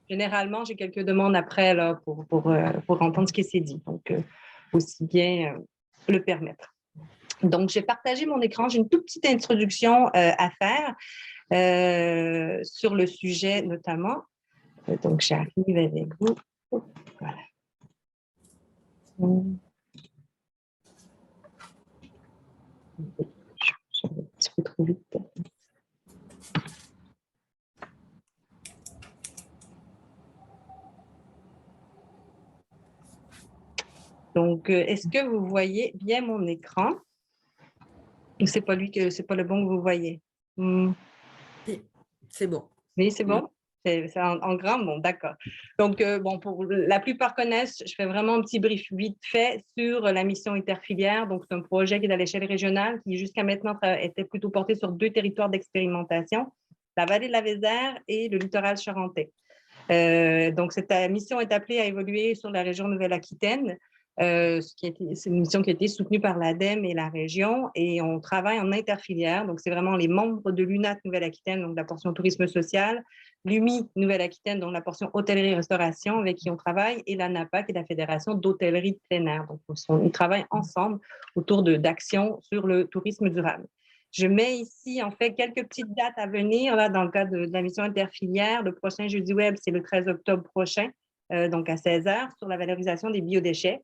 généralement, j'ai quelques demandes après là, pour entendre ce qui s'est dit. Donc, aussi bien le permettre. Donc, j'ai partagé mon écran. J'ai une toute petite introduction à faire sur le sujet notamment. Donc, j'arrive avec vous. Voilà. Je vais un petit peu trop vite. Donc, est-ce que vous voyez bien mon écran? Ou c'est pas le bon que vous voyez? C'est bon. Oui, c'est bon? C'est en grand? Bon, d'accord. Donc, bon, pour la plupart connaissent, je fais vraiment un petit brief vite fait sur la mission interfilière. Donc, c'est un projet qui est à l'échelle régionale, qui jusqu'à maintenant était plutôt porté sur 2 territoires d'expérimentation, la vallée de la Vézère et le littoral charentais. Donc, cette mission est appelée à évoluer sur la région Nouvelle-Aquitaine. C'est une mission qui a été soutenue par l'ADEME et la région, et on travaille en interfilière. Donc, c'est vraiment les membres de l'UNAT Nouvelle-Aquitaine, donc la portion tourisme social, l'UMI Nouvelle-Aquitaine, donc la portion hôtellerie-restauration, avec qui on travaille, et la NAPA, qui est la Fédération d'hôtellerie de plein air. Donc, ils travaillent ensemble autour d'actions sur le tourisme durable. Je mets ici, en fait, quelques petites dates à venir là, dans le cadre de la mission interfilière. Le prochain jeudi web, c'est le 13 octobre prochain, donc à 16h, sur la valorisation des biodéchets.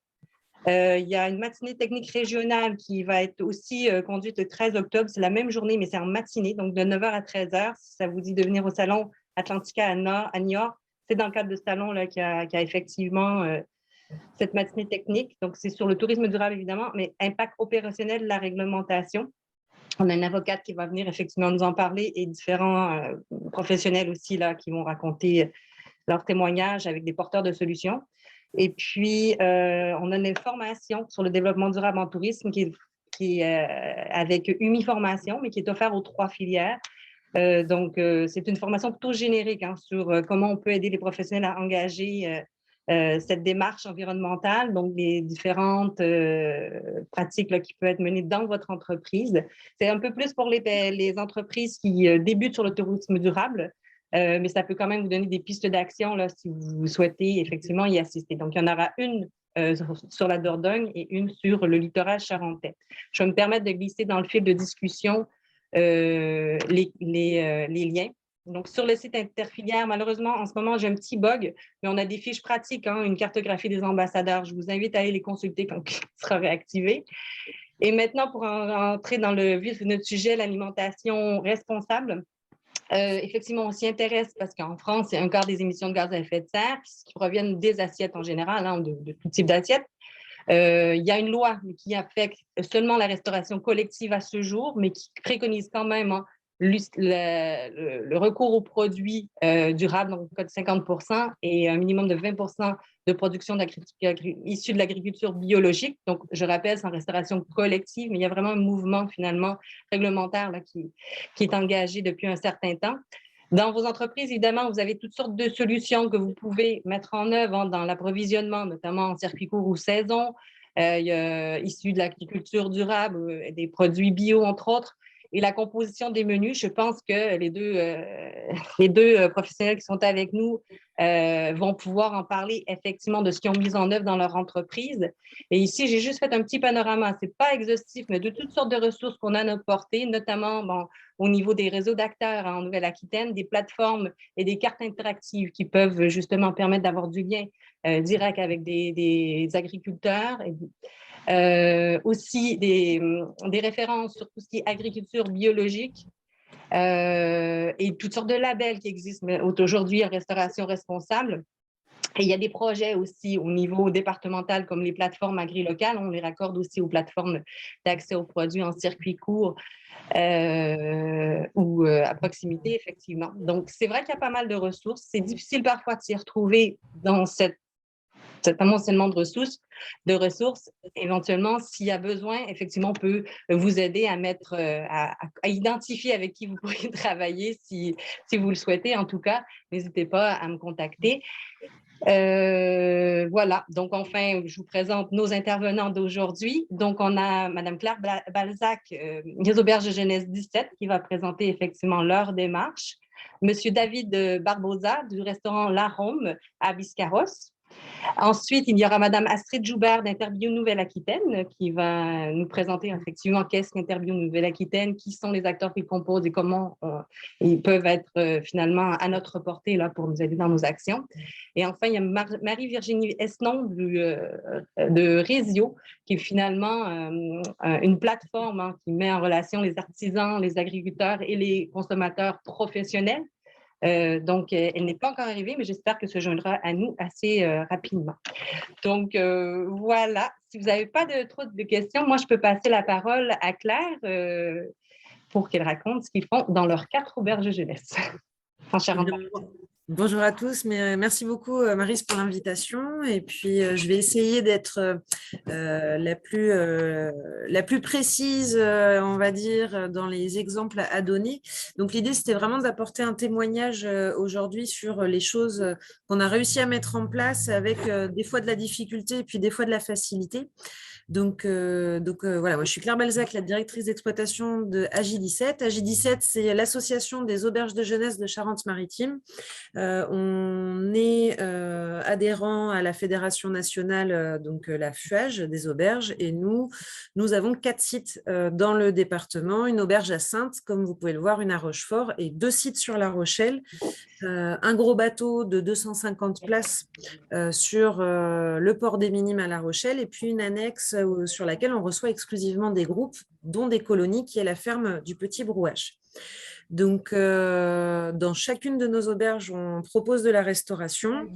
Il y a une matinée technique régionale qui va être aussi conduite le 13 octobre. C'est la même journée, mais c'est en matinée, donc de 9h à 13h. Si ça vous dit de venir au salon Atlantica à New York, c'est dans le cadre de ce salon-là qu'il y a effectivement cette matinée technique. Donc, c'est sur le tourisme durable, évidemment, mais impact opérationnel de la réglementation. On a une avocate qui va venir effectivement nous en parler et différents professionnels aussi là, qui vont raconter leurs témoignages avec des porteurs de solutions. Et puis, on a une formation sur le développement durable en tourisme qui est avec UMI Formation, mais qui est offerte aux 3 filières. Donc, c'est une formation plutôt générique sur comment on peut aider les professionnels à engager cette démarche environnementale, donc les différentes pratiques là, qui peuvent être menées dans votre entreprise. C'est un peu plus pour les entreprises qui débutent sur le tourisme durable, mais ça peut quand même vous donner des pistes d'action là, si vous souhaitez effectivement y assister. Donc, il y en aura une sur la Dordogne et une sur le littoral charentais. Je vais me permettre de glisser dans le fil de discussion les liens. Donc, sur le site interfilière, malheureusement, en ce moment, j'ai un petit bug, mais on a des fiches pratiques, une cartographie des ambassadeurs. Je vous invite à aller les consulter quand il sera réactivé. Et maintenant, pour entrer dans le vif de notre sujet, l'alimentation responsable, effectivement, on s'y intéresse parce qu'en France, c'est un quart des émissions de gaz à effet de serre qui proviennent des assiettes en général, de tout type d'assiettes. Il y a une loi qui affecte seulement la restauration collective à ce jour, mais qui préconise quand même le recours aux produits durables, donc de 50% et un minimum de 20% de production issue de l'agriculture biologique. Donc, je rappelle, c'est en restauration collective, mais il y a vraiment un mouvement finalement réglementaire là, qui est engagé depuis un certain temps. Dans vos entreprises, évidemment, vous avez toutes sortes de solutions que vous pouvez mettre en œuvre dans l'approvisionnement, notamment en circuit court ou saison, issus de l'agriculture durable, des produits bio, entre autres. Et la composition des menus, je pense que les deux professionnels qui sont avec nous vont pouvoir en parler effectivement de ce qu'ils ont mis en œuvre dans leur entreprise. Et ici, j'ai juste fait un petit panorama. Ce n'est pas exhaustif, mais de toutes sortes de ressources qu'on a à notre portée, notamment au niveau des réseaux d'acteurs en Nouvelle-Aquitaine, des plateformes et des cartes interactives qui peuvent justement permettre d'avoir du lien direct avec des agriculteurs. Aussi des références sur tout ce qui est agriculture biologique et toutes sortes de labels qui existent aujourd'hui en restauration responsable. Et il y a des projets aussi au niveau départemental comme les plateformes agri-locales. On les raccorde aussi aux plateformes d'accès aux produits en circuit court ou à proximité, effectivement. Donc, c'est vrai qu'il y a pas mal de ressources. C'est difficile parfois de s'y retrouver dans cet amoncellement de ressources. Éventuellement, s'il y a besoin, effectivement, on peut vous aider à identifier avec qui vous pourriez travailler si vous le souhaitez. En tout cas, n'hésitez pas à me contacter. Voilà, donc enfin, je vous présente nos intervenants d'aujourd'hui. Donc, on a Mme Claire Balzac, des Auberges de Jeunesse 17, qui va présenter effectivement leur démarche. Monsieur David Barbosa du restaurant La Rome à Biscarrosse. Ensuite, il y aura Madame Astrid Joubert d'Interview Nouvelle-Aquitaine qui va nous présenter effectivement qu'est-ce qu'Interview Nouvelle-Aquitaine, qui sont les acteurs qui composent et comment ils peuvent être finalement à notre portée là, pour nous aider dans nos actions. Et enfin, il y a Marie-Virginie Esnon de Résio, qui est finalement une plateforme qui met en relation les artisans, les agriculteurs et les consommateurs professionnels. Donc, elle n'est pas encore arrivée, mais j'espère qu'elle se joindra à nous assez rapidement. Donc, voilà. Si vous n'avez pas trop de questions, moi, je peux passer la parole à Claire pour qu'elle raconte ce qu'ils font dans leurs 4 auberges jeunesse en Charente-Maritime. Bonjour à tous, mais merci beaucoup Maryse pour l'invitation et puis je vais essayer d'être la plus précise, on va dire, dans les exemples à donner. Donc l'idée c'était vraiment d'apporter un témoignage aujourd'hui sur les choses qu'on a réussi à mettre en place avec des fois de la difficulté et puis des fois de la facilité. Donc voilà, moi je suis Claire Balzac, la directrice d'exploitation de AJ17. AJ17, c'est l'association des auberges de jeunesse de Charente-Maritime. On est adhérent à la Fédération nationale, donc la FUAGE des auberges, et nous avons 4 sites dans le département, une auberge à Saintes, comme vous pouvez le voir, une à Rochefort, et 2 sites sur La Rochelle. Un gros bateau de 250 places sur le port des Minimes à La Rochelle, et puis une annexe sur laquelle on reçoit exclusivement des groupes, dont des colonies, qui est la ferme du Petit Brouage. Donc, dans chacune de nos auberges, on propose de la restauration.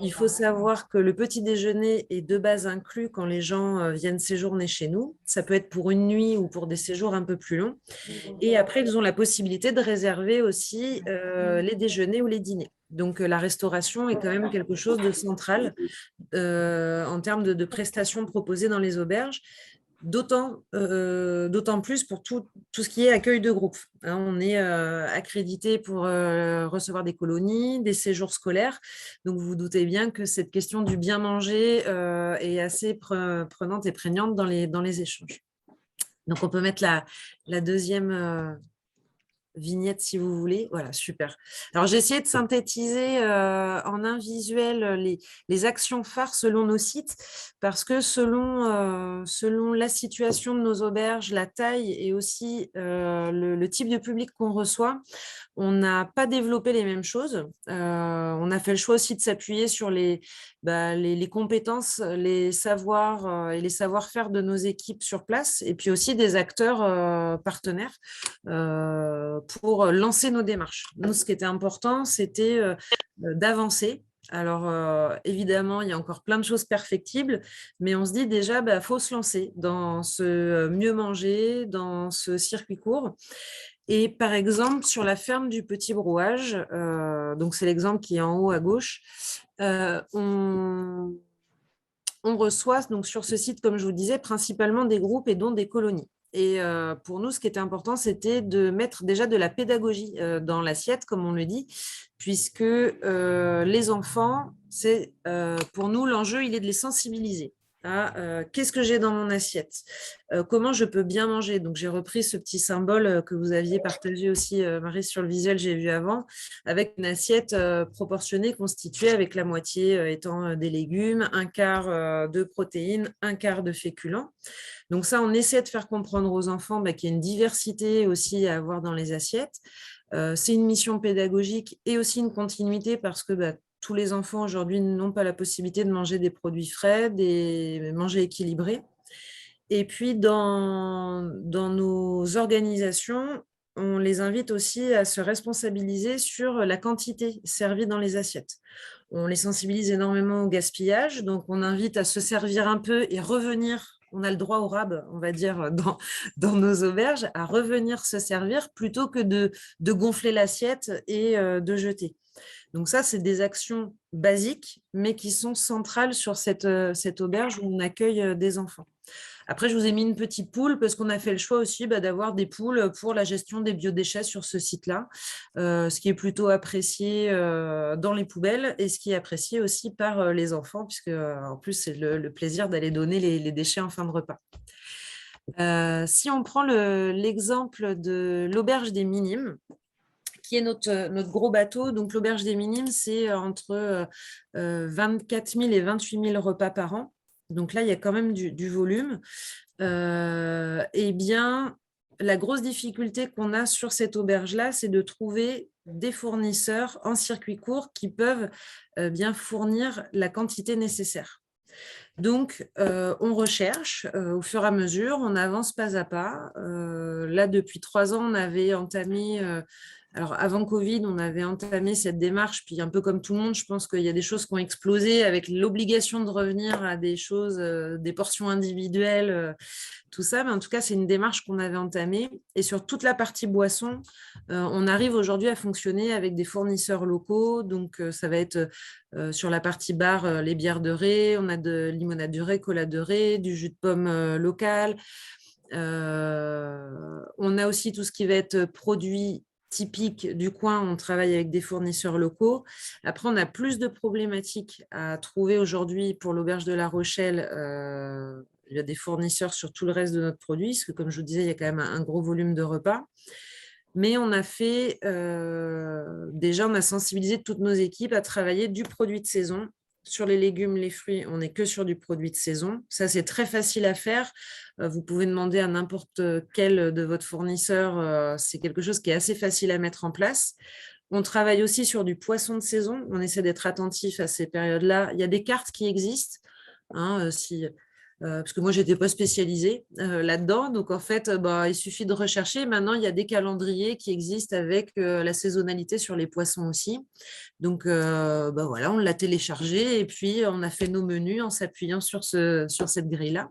Il faut savoir que le petit déjeuner est de base inclus quand les gens viennent séjourner chez nous. Ça peut être pour une nuit ou pour des séjours un peu plus longs. Et après, ils ont la possibilité de réserver aussi les déjeuners ou les dîners. Donc, la restauration est quand même quelque chose de central en termes de prestations proposées dans les auberges. D'autant plus pour tout ce qui est accueil de groupe. On est accrédité pour recevoir des colonies, des séjours scolaires. Donc, vous vous doutez bien que cette question du bien manger est assez prenante et prégnante dans les échanges. Donc, on peut mettre la deuxième vignette si vous voulez. Voilà, super. Alors, j'ai essayé de synthétiser en un visuel les actions phares selon nos sites parce que selon la situation de nos auberges, la taille et aussi le type de public qu'on reçoit, on n'a pas développé les mêmes choses. On a fait le choix aussi de s'appuyer sur les compétences, les savoirs et les savoir-faire de nos équipes sur place et puis aussi des acteurs partenaires pour lancer nos démarches. Nous, ce qui était important, c'était d'avancer. Alors, évidemment, il y a encore plein de choses perfectibles, mais on se dit déjà, faut se lancer dans ce mieux manger, dans ce circuit court. Et par exemple, sur la ferme du Petit Brouage, donc c'est l'exemple qui est en haut à gauche, on reçoit donc sur ce site, comme je vous disais, principalement des groupes et dont des colonies. Et pour nous, ce qui était important, c'était de mettre déjà de la pédagogie dans l'assiette, comme on le dit, puisque les enfants, c'est pour nous, l'enjeu, il est de les sensibiliser à qu'est-ce que j'ai dans mon assiette, comment je peux bien manger. Donc, j'ai repris ce petit symbole que vous aviez partagé aussi, Marie, sur le visuel, j'ai vu avant, avec une assiette proportionnée constituée avec la moitié étant des légumes, un quart de protéines, un quart de féculents. Donc ça, on essaie de faire comprendre aux enfants qu'il y a une diversité aussi à avoir dans les assiettes. C'est une mission pédagogique et aussi une continuité parce que tous les enfants aujourd'hui n'ont pas la possibilité de manger des produits frais, manger équilibré. Et puis, dans nos organisations, on les invite aussi à se responsabiliser sur la quantité servie dans les assiettes. On les sensibilise énormément au gaspillage, donc on invite à se servir un peu et revenir. On a le droit au rab, on va dire, dans nos auberges, à revenir se servir plutôt que de gonfler l'assiette et de jeter. Donc ça, c'est des actions basiques, mais qui sont centrales sur cette auberge où on accueille des enfants. Après, je vous ai mis une petite poule parce qu'on a fait le choix aussi d'avoir des poules pour la gestion des biodéchets sur ce site-là, ce qui est plutôt apprécié dans les poubelles et ce qui est apprécié aussi par les enfants, puisque en plus, c'est le plaisir d'aller donner les déchets en fin de repas. Si on prend l'exemple de l'auberge des Minimes, qui est notre gros bateau. Donc, l'Auberge des Minimes, c'est entre 24 000 et 28 000 repas par an. Donc là, il y a quand même du volume. Eh bien, la grosse difficulté qu'on a sur cette auberge-là, c'est de trouver des fournisseurs en circuit court qui peuvent bien fournir la quantité nécessaire. Donc, on recherche au fur et à mesure, on avance pas à pas. Là, depuis 3 ans, on avait entamé, alors avant Covid, on avait entamé cette démarche, puis un peu comme tout le monde, je pense qu'il y a des choses qui ont explosé avec l'obligation de revenir à des choses, des portions individuelles, tout ça. Mais en tout cas, c'est une démarche qu'on avait entamée. Et sur toute la partie boisson, on arrive aujourd'hui à fonctionner avec des fournisseurs locaux. Donc, ça va être sur la partie bar, les bières de Ré, on a de limonade de Ré, cola de Ré, du jus de pomme local. On a aussi tout ce qui va être produit typique du coin, on travaille avec des fournisseurs locaux. Après, on a plus de problématiques à trouver aujourd'hui pour l'Auberge de La Rochelle. Il y a des fournisseurs sur tout le reste de notre produit, parce que comme je vous disais, il y a quand même un gros volume de repas. Mais on a fait, déjà, on a sensibilisé toutes nos équipes à travailler du produit de saison. Sur les légumes, les fruits, on n'est que sur du produit de saison. Ça, c'est très facile à faire. Vous pouvez demander à n'importe quel de votre fournisseur. C'est quelque chose qui est assez facile à mettre en place. On travaille aussi sur du poisson de saison. On essaie d'être attentif à ces périodes-là. Il y a des cartes qui existent. Parce que moi, je n'étais pas spécialisée là-dedans. Donc, en fait, il suffit de rechercher. Maintenant, il y a des calendriers qui existent avec la saisonnalité sur les poissons aussi. Donc, voilà, on l'a téléchargé et puis on a fait nos menus en s'appuyant sur cette grille-là.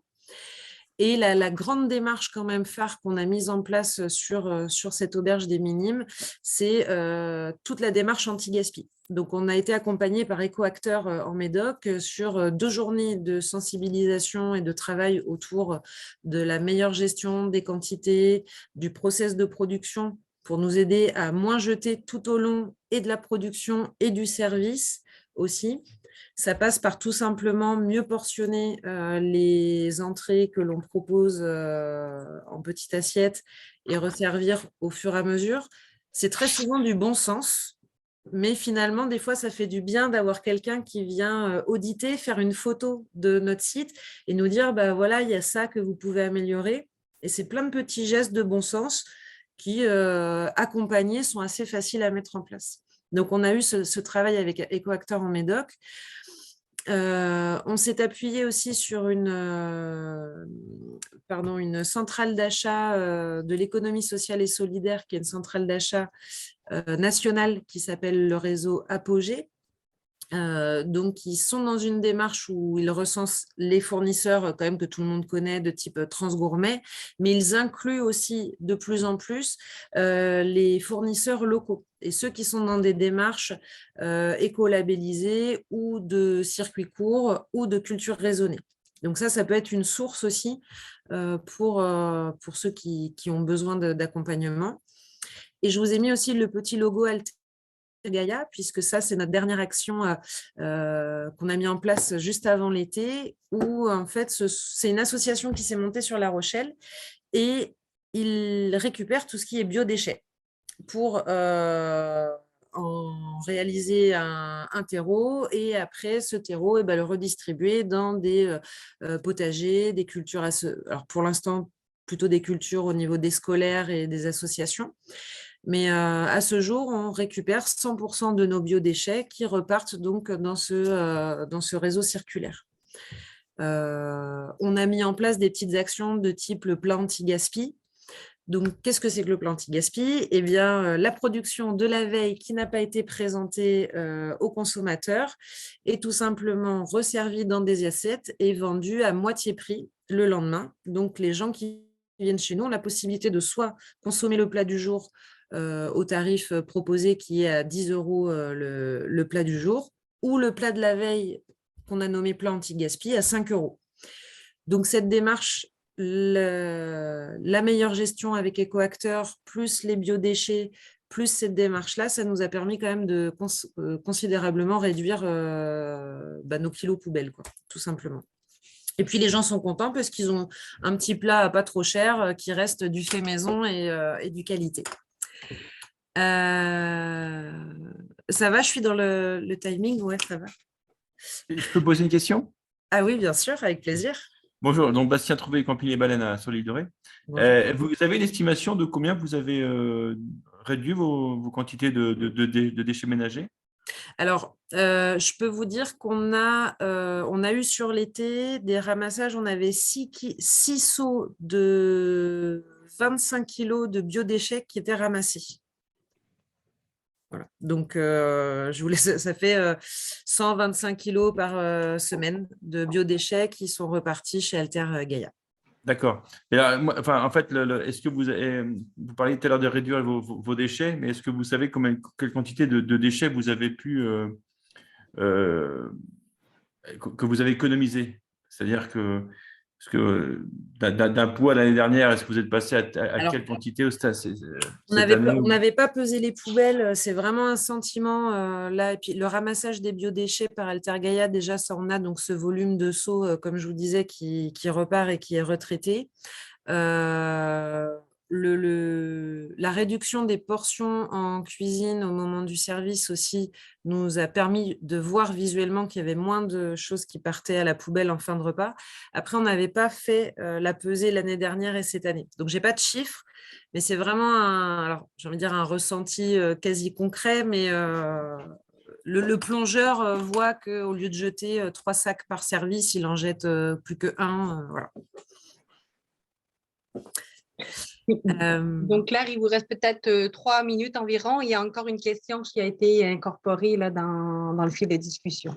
Et la grande démarche quand même phare qu'on a mise en place sur cette auberge des Minimes, c'est toute la démarche anti-gaspi. Donc, on a été accompagné par Écoacteurs en Médoc sur 2 journées de sensibilisation et de travail autour de la meilleure gestion des quantités, du process de production pour nous aider à moins jeter tout au long et de la production et du service aussi. Ça passe par tout simplement mieux portionner les entrées que l'on propose en petites assiettes et resservir au fur et à mesure. C'est très souvent du bon sens, mais finalement, des fois, ça fait du bien d'avoir quelqu'un qui vient auditer, faire une photo de notre site et nous dire, voilà, il y a ça que vous pouvez améliorer. Et c'est plein de petits gestes de bon sens qui, accompagnés, sont assez faciles à mettre en place. Donc, on a eu ce travail avec Écoacteurs en Médoc. On s'est appuyé aussi sur une centrale d'achat de l'économie sociale et solidaire, qui est une centrale d'achat nationale qui s'appelle le réseau Apogée. Donc, ils sont dans une démarche où ils recensent les fournisseurs quand même que tout le monde connaît de type Transgourmet, mais ils incluent aussi de plus en plus les fournisseurs locaux et ceux qui sont dans des démarches éco-labellisées ou de circuits courts ou de culture raisonnée. Donc ça peut être une source aussi pour ceux qui ont besoin d'accompagnement. Et je vous ai mis aussi le petit logo Alter Gaïa, puisque ça, c'est notre dernière action qu'on a mis en place juste avant l'été, où en fait, c'est une association qui s'est montée sur La Rochelle et ils récupèrent tout ce qui est biodéchets pour en réaliser un terreau et après ce terreau, le redistribuer dans des potagers, des cultures, alors pour l'instant, plutôt des cultures au niveau des scolaires et des associations. Mais à ce jour, on récupère 100% de nos biodéchets qui repartent donc dans ce réseau circulaire. On a mis en place des petites actions de type le plan anti-gaspi. Donc, qu'est-ce que c'est que le plan anti-gaspi ? Eh bien, la production de la veille qui n'a pas été présentée aux consommateurs est tout simplement resservie dans des assiettes et vendue à moitié prix le lendemain. Donc, les gens qui viennent chez nous ont la possibilité de soit consommer le plat du jour au tarif proposé qui est à 10 € le plat du jour, ou le plat de la veille qu'on a nommé plat anti-gaspi à 5 €. Donc, cette démarche, la meilleure gestion avec Écoacteurs, plus les biodéchets, plus cette démarche-là, ça nous a permis quand même de considérablement réduire nos kilos poubelles, quoi, tout simplement. Et puis, les gens sont contents parce qu'ils ont un petit plat pas trop cher qui reste du fait maison et du qualité. Ça va, je suis dans le timing, ouais, ça va. Je peux poser une question? Ah oui, bien sûr, avec plaisir. Bonjour, donc Bastien Trouvé, Camping les Baleines à Solidoré. Bonjour. Vous avez une estimation de combien vous avez réduit vos quantités de déchets ménagers? Alors, je peux vous dire on a eu sur l'été des ramassages, on avait 6 seaux de 25 kilos de biodéchets qui étaient ramassés. Voilà. Donc, je vous laisse, ça fait 125 kilos par semaine de biodéchets qui sont repartis chez Alter Gaïa. D'accord. Et là, enfin, en fait, est-ce que vous parliez tout à l'heure de réduire vos déchets, mais est-ce que vous savez quelle quantité de déchets vous avez pu euh, que vous avez économisé? C'est-à-dire que, parce que d'un poids l'année dernière, est-ce que vous êtes passé à Alors, quelle quantité cette on année? n'avait pas pesé les poubelles, c'est vraiment un sentiment là. Et puis le ramassage des biodéchets par Alter Gaïa, déjà, ça on a donc ce volume de seaux, comme je vous disais, qui repart et qui est retraité. La réduction des portions en cuisine au moment du service aussi nous a permis de voir visuellement qu'il y avait moins de choses qui partaient à la poubelle en fin de repas. Après, on n'avait pas fait la pesée l'année dernière et cette année. Donc, je n'ai pas de chiffres, mais c'est vraiment j'ai envie de dire un ressenti quasi concret, mais le plongeur voit qu'au lieu de jeter 3 sacs par service, il en jette plus que un. Voilà. Donc, Claire, il vous reste peut-être 3 minutes environ. Il y a encore une question qui a été incorporée là, dans le fil de discussion.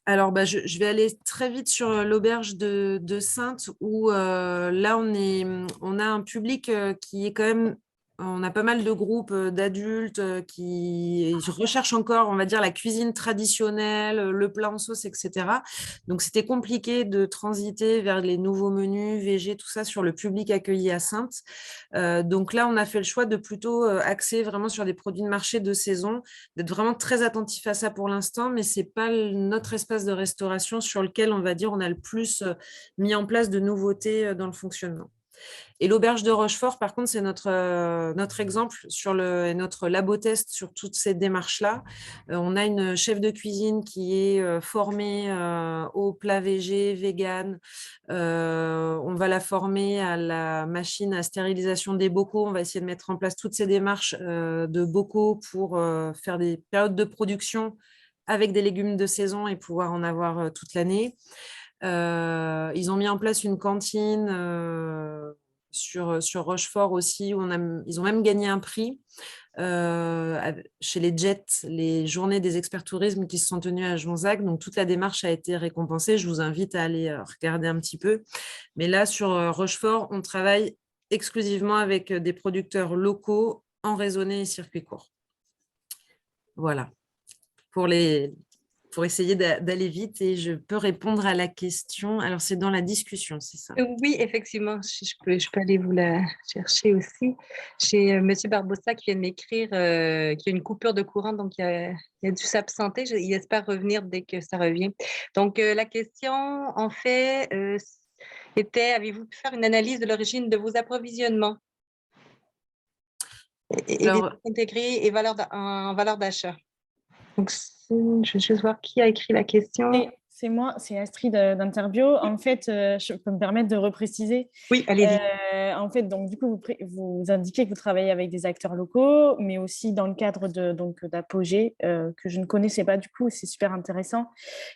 Alors, je vais aller très vite sur l'auberge de Saintes où là, on a un public qui est quand même. On a pas mal de groupes d'adultes qui recherchent encore, on va dire, la cuisine traditionnelle, le plat en sauce, etc. Donc, c'était compliqué de transiter vers les nouveaux menus, VG, tout ça sur le public accueilli à Saintes. Donc là, on a fait le choix de plutôt axer vraiment sur des produits de marché de saison, d'être vraiment très attentif à ça pour l'instant, mais ce n'est pas notre espace de restauration sur lequel, on va dire, on a le plus mis en place de nouveautés dans le fonctionnement. Et l'auberge de Rochefort, par contre, c'est notre exemple et notre labo test sur toutes ces démarches-là. On a une chef de cuisine qui est formée au plat végé, vegan. On va la former à la machine à stérilisation des bocaux. On va essayer de mettre en place toutes ces démarches de bocaux pour faire des périodes de production avec des légumes de saison et pouvoir en avoir toute l'année. Ils ont mis en place une cantine sur Rochefort aussi, où ils ont même gagné un prix chez les Jets, les journées des experts tourisme qui se sont tenues à Jonzac. Donc, toute la démarche a été récompensée. Je vous invite à aller regarder un petit peu. Mais là, sur Rochefort, on travaille exclusivement avec des producteurs locaux en raisonné et circuit court. Voilà. Pour essayer d'aller vite, et je peux répondre à la question. Alors, c'est dans la discussion, c'est ça? Oui, effectivement, je peux aller vous la chercher aussi. J'ai M. Barbossa qui vient de m'écrire qu'il y a une coupure de courant, donc il a dû s'absenter. Il espère revenir dès que ça revient. Donc, la question, en fait, était, avez-vous pu faire une analyse de l'origine de vos approvisionnements et des intégrés et en valeur d'achat? Donc, je vais juste voir qui a écrit la question. C'est moi, c'est Astrid d'Interview. En fait, je peux me permettre de repréciser. Oui, allez-y. En fait, donc, du coup, vous indiquez que vous travaillez avec des acteurs locaux, mais aussi dans le cadre d'Apogée, que je ne connaissais pas du coup, c'est super intéressant.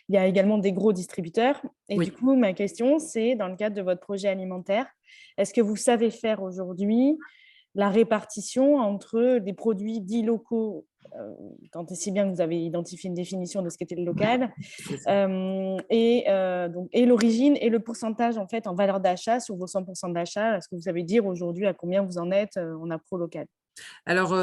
Il y a également des gros distributeurs. Et du coup, ma question, c'est dans le cadre de votre projet alimentaire, est-ce que vous savez faire aujourd'hui la répartition entre des produits dits locaux, tant et si bien que vous avez identifié une définition de ce qu'était le local, et l'origine et le pourcentage en fait en valeur d'achat sur vos 100% d'achat. Est-ce que vous savez dire aujourd'hui à combien vous en êtes en appro local? Alors,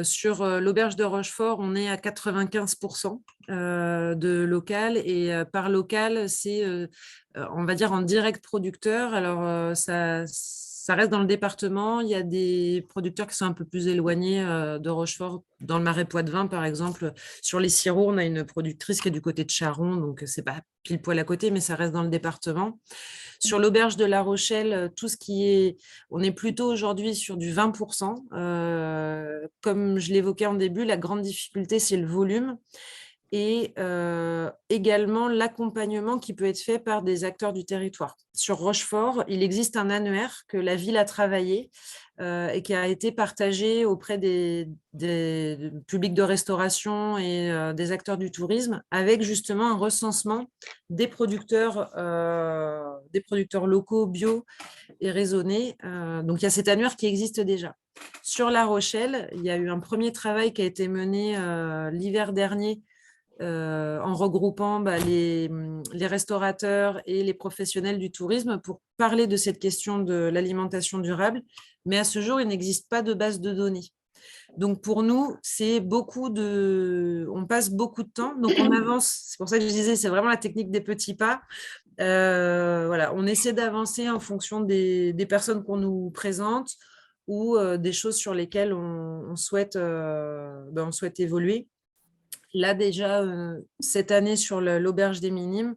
sur l'auberge de Rochefort, on est à 95% de local, et par local, c'est, on va dire, en direct producteur. Alors, ça reste dans le département. Il y a des producteurs qui sont un peu plus éloignés de Rochefort. Dans le Marais Poitevin, par exemple, sur les sirops, on a une productrice qui est du côté de Charon, donc c'est pas pile poil à côté, mais ça reste dans le département. Sur l'auberge de La Rochelle, tout ce qui est, on est plutôt aujourd'hui sur du 20%. Comme je l'évoquais en début, la grande difficulté, c'est le volume et également l'accompagnement qui peut être fait par des acteurs du territoire. Sur Rochefort, il existe un annuaire que la ville a travaillé et qui a été partagé auprès des publics de restauration et des acteurs du tourisme, avec justement un recensement des producteurs locaux, bio et raisonnés. Donc, il y a cet annuaire qui existe déjà. Sur La Rochelle, il y a eu un premier travail qui a été mené l'hiver dernier en regroupant les restaurateurs et les professionnels du tourisme pour parler de cette question de l'alimentation durable. Mais à ce jour, il n'existe pas de base de données. Donc, pour nous, on passe beaucoup de temps. Donc, on avance. C'est pour ça que je disais, c'est vraiment la technique des petits pas. Voilà, on essaie d'avancer en fonction des personnes qu'on nous présente ou des choses sur lesquelles on souhaite évoluer. Là, déjà, cette année, sur l'auberge des Minimes,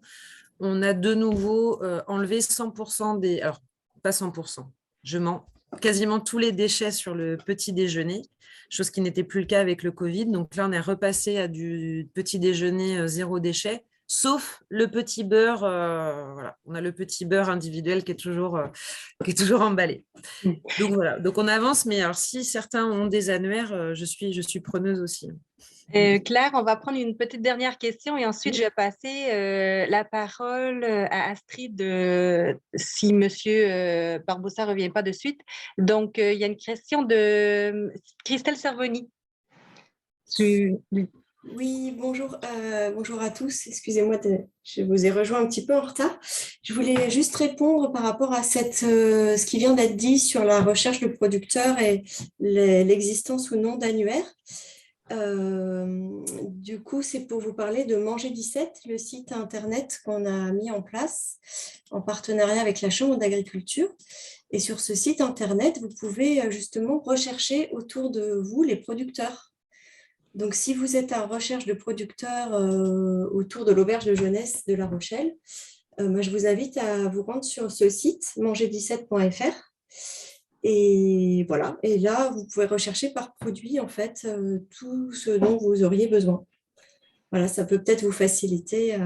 on a de nouveau enlevé 100% des... Alors, pas 100%, je mens. Quasiment tous les déchets sur le petit déjeuner, chose qui n'était plus le cas avec le Covid. Donc là, on est repassé à du petit déjeuner zéro déchet, sauf le petit beurre. Voilà, on a le petit beurre individuel qui est toujours emballé. Donc voilà, donc on avance, mais alors si certains ont des annuaires, je suis preneuse aussi. Claire, on va prendre une petite dernière question et ensuite je vais passer la parole à Astrid si Monsieur Barbossa ne revient pas de suite. Donc, il y a une question de Christelle Servoni. Oui, bonjour, bonjour à tous. Excusez-moi, je vous ai rejoint un petit peu en retard. Je voulais juste répondre par rapport à ce qui vient d'être dit sur la recherche de producteurs et l'existence ou non d'annuaires. Du coup, c'est pour vous parler de Manger 17, le site internet qu'on a mis en place en partenariat avec la Chambre d'agriculture. Et sur ce site internet, vous pouvez justement rechercher autour de vous les producteurs. Donc, si vous êtes en recherche de producteurs autour de l'auberge de jeunesse de La Rochelle, moi, je vous invite à vous rendre sur ce site, manger17.fr. Et voilà, et là, vous pouvez rechercher par produit, en fait, tout ce dont vous auriez besoin. Voilà, ça peut peut-être vous faciliter.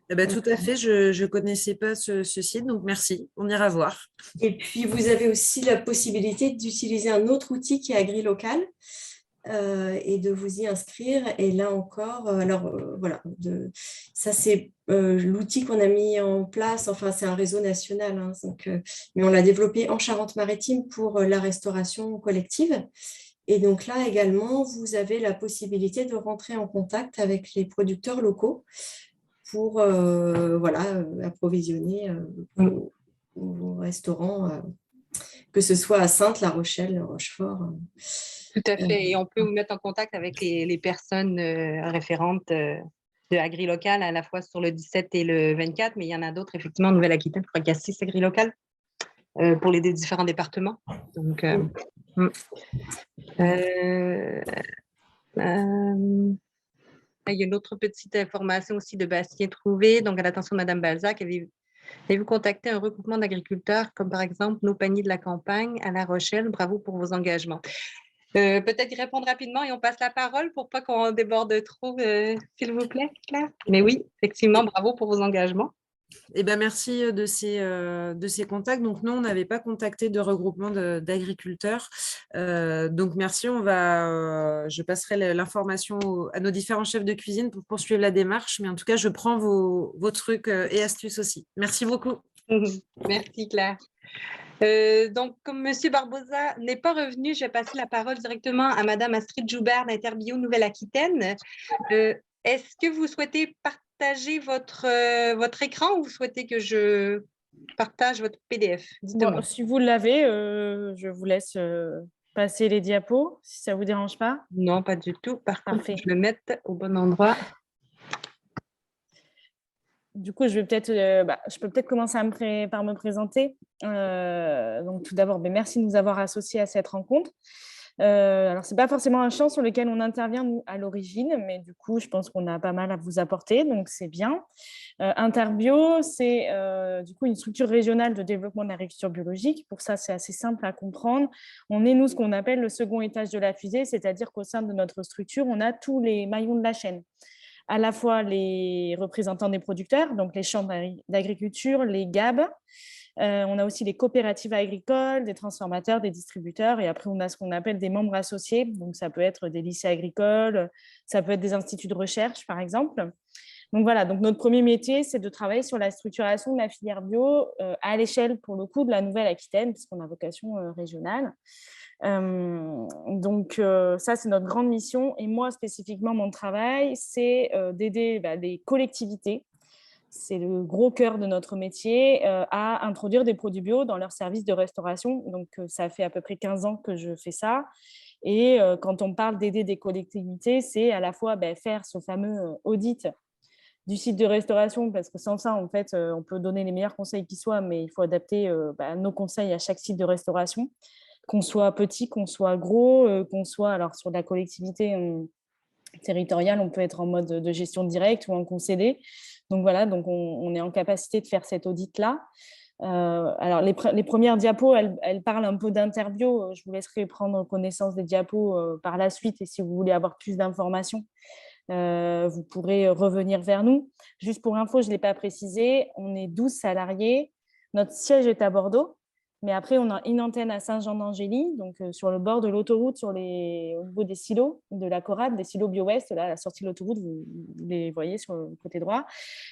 Tout à fait, je ne connaissais pas ce site, donc merci, on ira voir. Et puis, vous avez aussi la possibilité d'utiliser un autre outil qui est AgriLocal et de vous y inscrire. Et là encore, voilà, ça c'est l'outil qu'on a mis en place, enfin c'est un réseau national, hein, donc, mais on l'a développé en Charente-Maritime pour la restauration collective. Et donc là également, vous avez la possibilité de rentrer en contact avec les producteurs locaux pour voilà, approvisionner vos restaurants, que ce soit à Saintes, La Rochelle, Rochefort. Tout à fait. Et on peut vous mettre en contact avec les personnes référentes de AgriLocal à la fois sur le 17 et le 24, mais il y en a d'autres effectivement en Nouvelle-Aquitaine. Je crois qu'il y a 6 AgriLocal pour les différents départements. Donc, il y a une autre petite information aussi de Bastien Trouvé. Donc, à l'attention de Mme Balzac, avez-vous contacté un regroupement d'agriculteurs comme par exemple Nos Paniers de la Campagne à La Rochelle? Bravo pour vos engagements. Peut-être y répondre rapidement et on passe la parole pour pas qu'on déborde trop, s'il vous plaît, Claire. Mais oui, effectivement, bravo pour vos engagements. Eh ben, merci de ces contacts. Donc, nous, on n'avait pas contacté de regroupement d'agriculteurs. Donc, merci. Je passerai l'information à nos différents chefs de cuisine pour poursuivre la démarche. Mais en tout cas, je prends vos trucs et astuces aussi. Merci beaucoup. Merci, Claire. Donc, comme M. Barbossa n'est pas revenu, je vais passer la parole directement à Mme Astrid Joubert d'Interbio Nouvelle-Aquitaine. Est-ce que vous souhaitez partager votre écran ou vous souhaitez que je partage votre PDF? Dites-moi. Bon, si vous l'avez, je vous laisse passer les diapos, si ça ne vous dérange pas. Non, pas du tout. Par contre, Parfait. je le mette au bon endroit. Du coup, je peux peut-être commencer par me présenter. Donc, tout d'abord, merci de nous avoir associés à cette rencontre. Alors, ce n'est pas forcément un champ sur lequel on intervient, nous, à l'origine, mais du coup, je pense qu'on a pas mal à vous apporter, donc c'est bien. Interbio, c'est du coup une structure régionale de développement de l'agriculture biologique. Pour ça, c'est assez simple à comprendre. On est, nous, ce qu'on appelle le second étage de la fusée, c'est-à-dire qu'au sein de notre structure, on a tous les maillons de la chaîne, à la fois les représentants des producteurs, donc les chambres d'agriculture, les GAB. On a aussi les coopératives agricoles, des transformateurs, des distributeurs. Et après, on a ce qu'on appelle des membres associés. Donc, ça peut être des lycées agricoles, ça peut être des instituts de recherche, par exemple. Donc, voilà. Donc, notre premier métier, c'est de travailler sur la structuration de la filière bio à l'échelle, pour le coup, de la Nouvelle-Aquitaine, puisqu'on a vocation régionale. Ça, c'est notre grande mission. Et moi, spécifiquement, mon travail, c'est d'aider les collectivités. C'est le gros cœur de notre métier, à introduire des produits bio dans leurs services de restauration. Donc, ça fait à peu près 15 ans que je fais ça. Et quand on parle d'aider des collectivités, c'est à la fois faire ce fameux audit du site de restauration, parce que sans ça, en fait, on peut donner les meilleurs conseils qui soient, mais il faut adapter nos conseils à chaque site de restauration, qu'on soit petit, qu'on soit gros, qu'on soit alors sur la collectivité territoriale, on peut être en mode de gestion directe ou en concédé. Donc voilà, donc on est en capacité de faire cet audit-là. Alors les premières diapos, elles parlent un peu d'Interbio. Je vous laisserai prendre connaissance des diapos par la suite, et si vous voulez avoir plus d'informations, vous pourrez revenir vers nous. Juste pour info, je ne l'ai pas précisé, on est 12 salariés. Notre siège est à Bordeaux, mais après, on a une antenne à Saint-Jean-d'Angély, donc sur le bord de l'autoroute, au niveau des silos de la Corade, des silos Bio-Ouest, là, à la sortie de l'autoroute, vous les voyez sur le côté droit.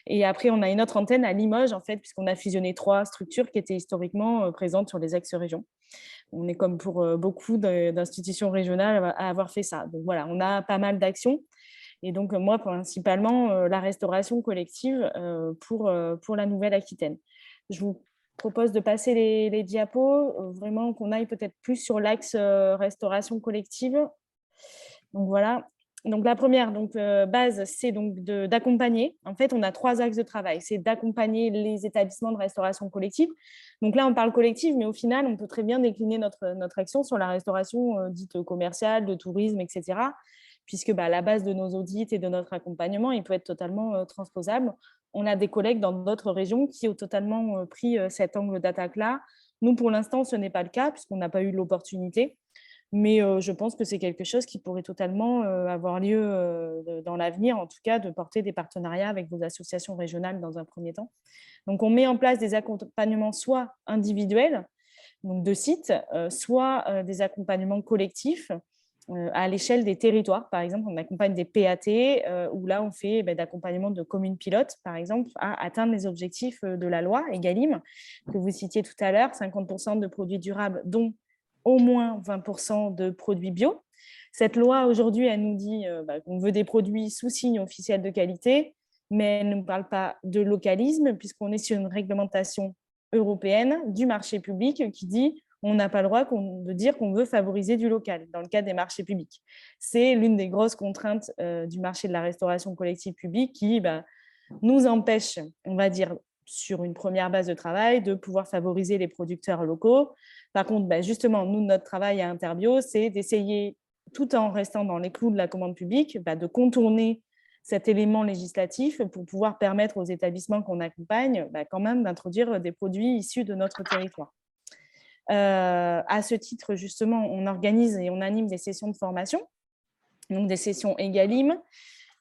Et après, on a une autre antenne à Limoges, en fait, puisqu'on a fusionné 3 structures qui étaient historiquement présentes sur les ex-régions. On est comme pour beaucoup d'institutions régionales à avoir fait ça. Donc voilà, on a pas mal d'actions. Et donc, moi, principalement, la restauration collective pour la Nouvelle-Aquitaine. Je vous propose de passer les diapos, vraiment qu'on aille peut-être plus sur l'axe restauration collective. Donc, voilà. Donc, la première base, c'est d'accompagner. En fait, on a 3 axes de travail. C'est d'accompagner les établissements de restauration collective. Donc là, on parle collective, mais au final, on peut très bien décliner notre action sur la restauration dite commerciale, de tourisme, etc., puisque la base de nos audits et de notre accompagnement, il peut être totalement transposable. On a des collègues dans d'autres régions qui ont totalement pris cet angle d'attaque-là. Nous, pour l'instant, ce n'est pas le cas, puisqu'on n'a pas eu l'opportunité. Mais je pense que c'est quelque chose qui pourrait totalement avoir lieu dans l'avenir, en tout cas, de porter des partenariats avec vos associations régionales dans un premier temps. Donc, on met en place des accompagnements soit individuels, donc de sites, soit des accompagnements collectifs, à l'échelle des territoires. Par exemple, on accompagne des PAT, où là, on fait d'accompagnement de communes pilotes, par exemple, à atteindre les objectifs de la loi EGalim, que vous citiez tout à l'heure, 50% de produits durables, dont au moins 20% de produits bio. Cette loi, aujourd'hui, elle nous dit qu'on veut des produits sous signe officiel de qualité, mais elle ne parle pas de localisme, puisqu'on est sur une réglementation européenne du marché public qui dit on n'a pas le droit de dire qu'on veut favoriser du local dans le cadre des marchés publics. C'est l'une des grosses contraintes du marché de la restauration collective publique qui nous empêche, on va dire, sur une première base de travail, de pouvoir favoriser les producteurs locaux. Par contre, justement, nous, notre travail à Interbio, c'est d'essayer, tout en restant dans les clous de la commande publique, de contourner cet élément législatif pour pouvoir permettre aux établissements qu'on accompagne quand même d'introduire des produits issus de notre territoire. À ce titre, justement, on organise et on anime des sessions de formation, donc des sessions EGalim,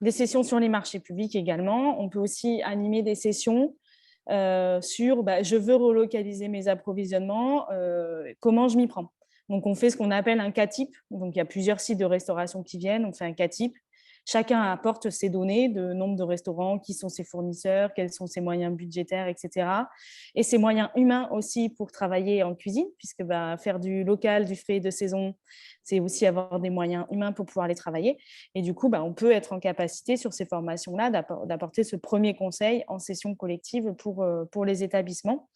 des sessions sur les marchés publics également. On peut aussi animer des sessions sur je veux relocaliser mes approvisionnements, comment je m'y prends. Donc, on fait ce qu'on appelle un cas type. Donc, il y a plusieurs sites de restauration qui viennent, on fait un cas type. Chacun apporte ses données de nombre de restaurants, qui sont ses fournisseurs, quels sont ses moyens budgétaires, etc. Et ses moyens humains aussi pour travailler en cuisine, puisque faire du local, du frais de saison, c'est aussi avoir des moyens humains pour pouvoir les travailler. Et du coup, on peut être en capacité sur ces formations-là d'apporter ce premier conseil en session collective pour les établissements,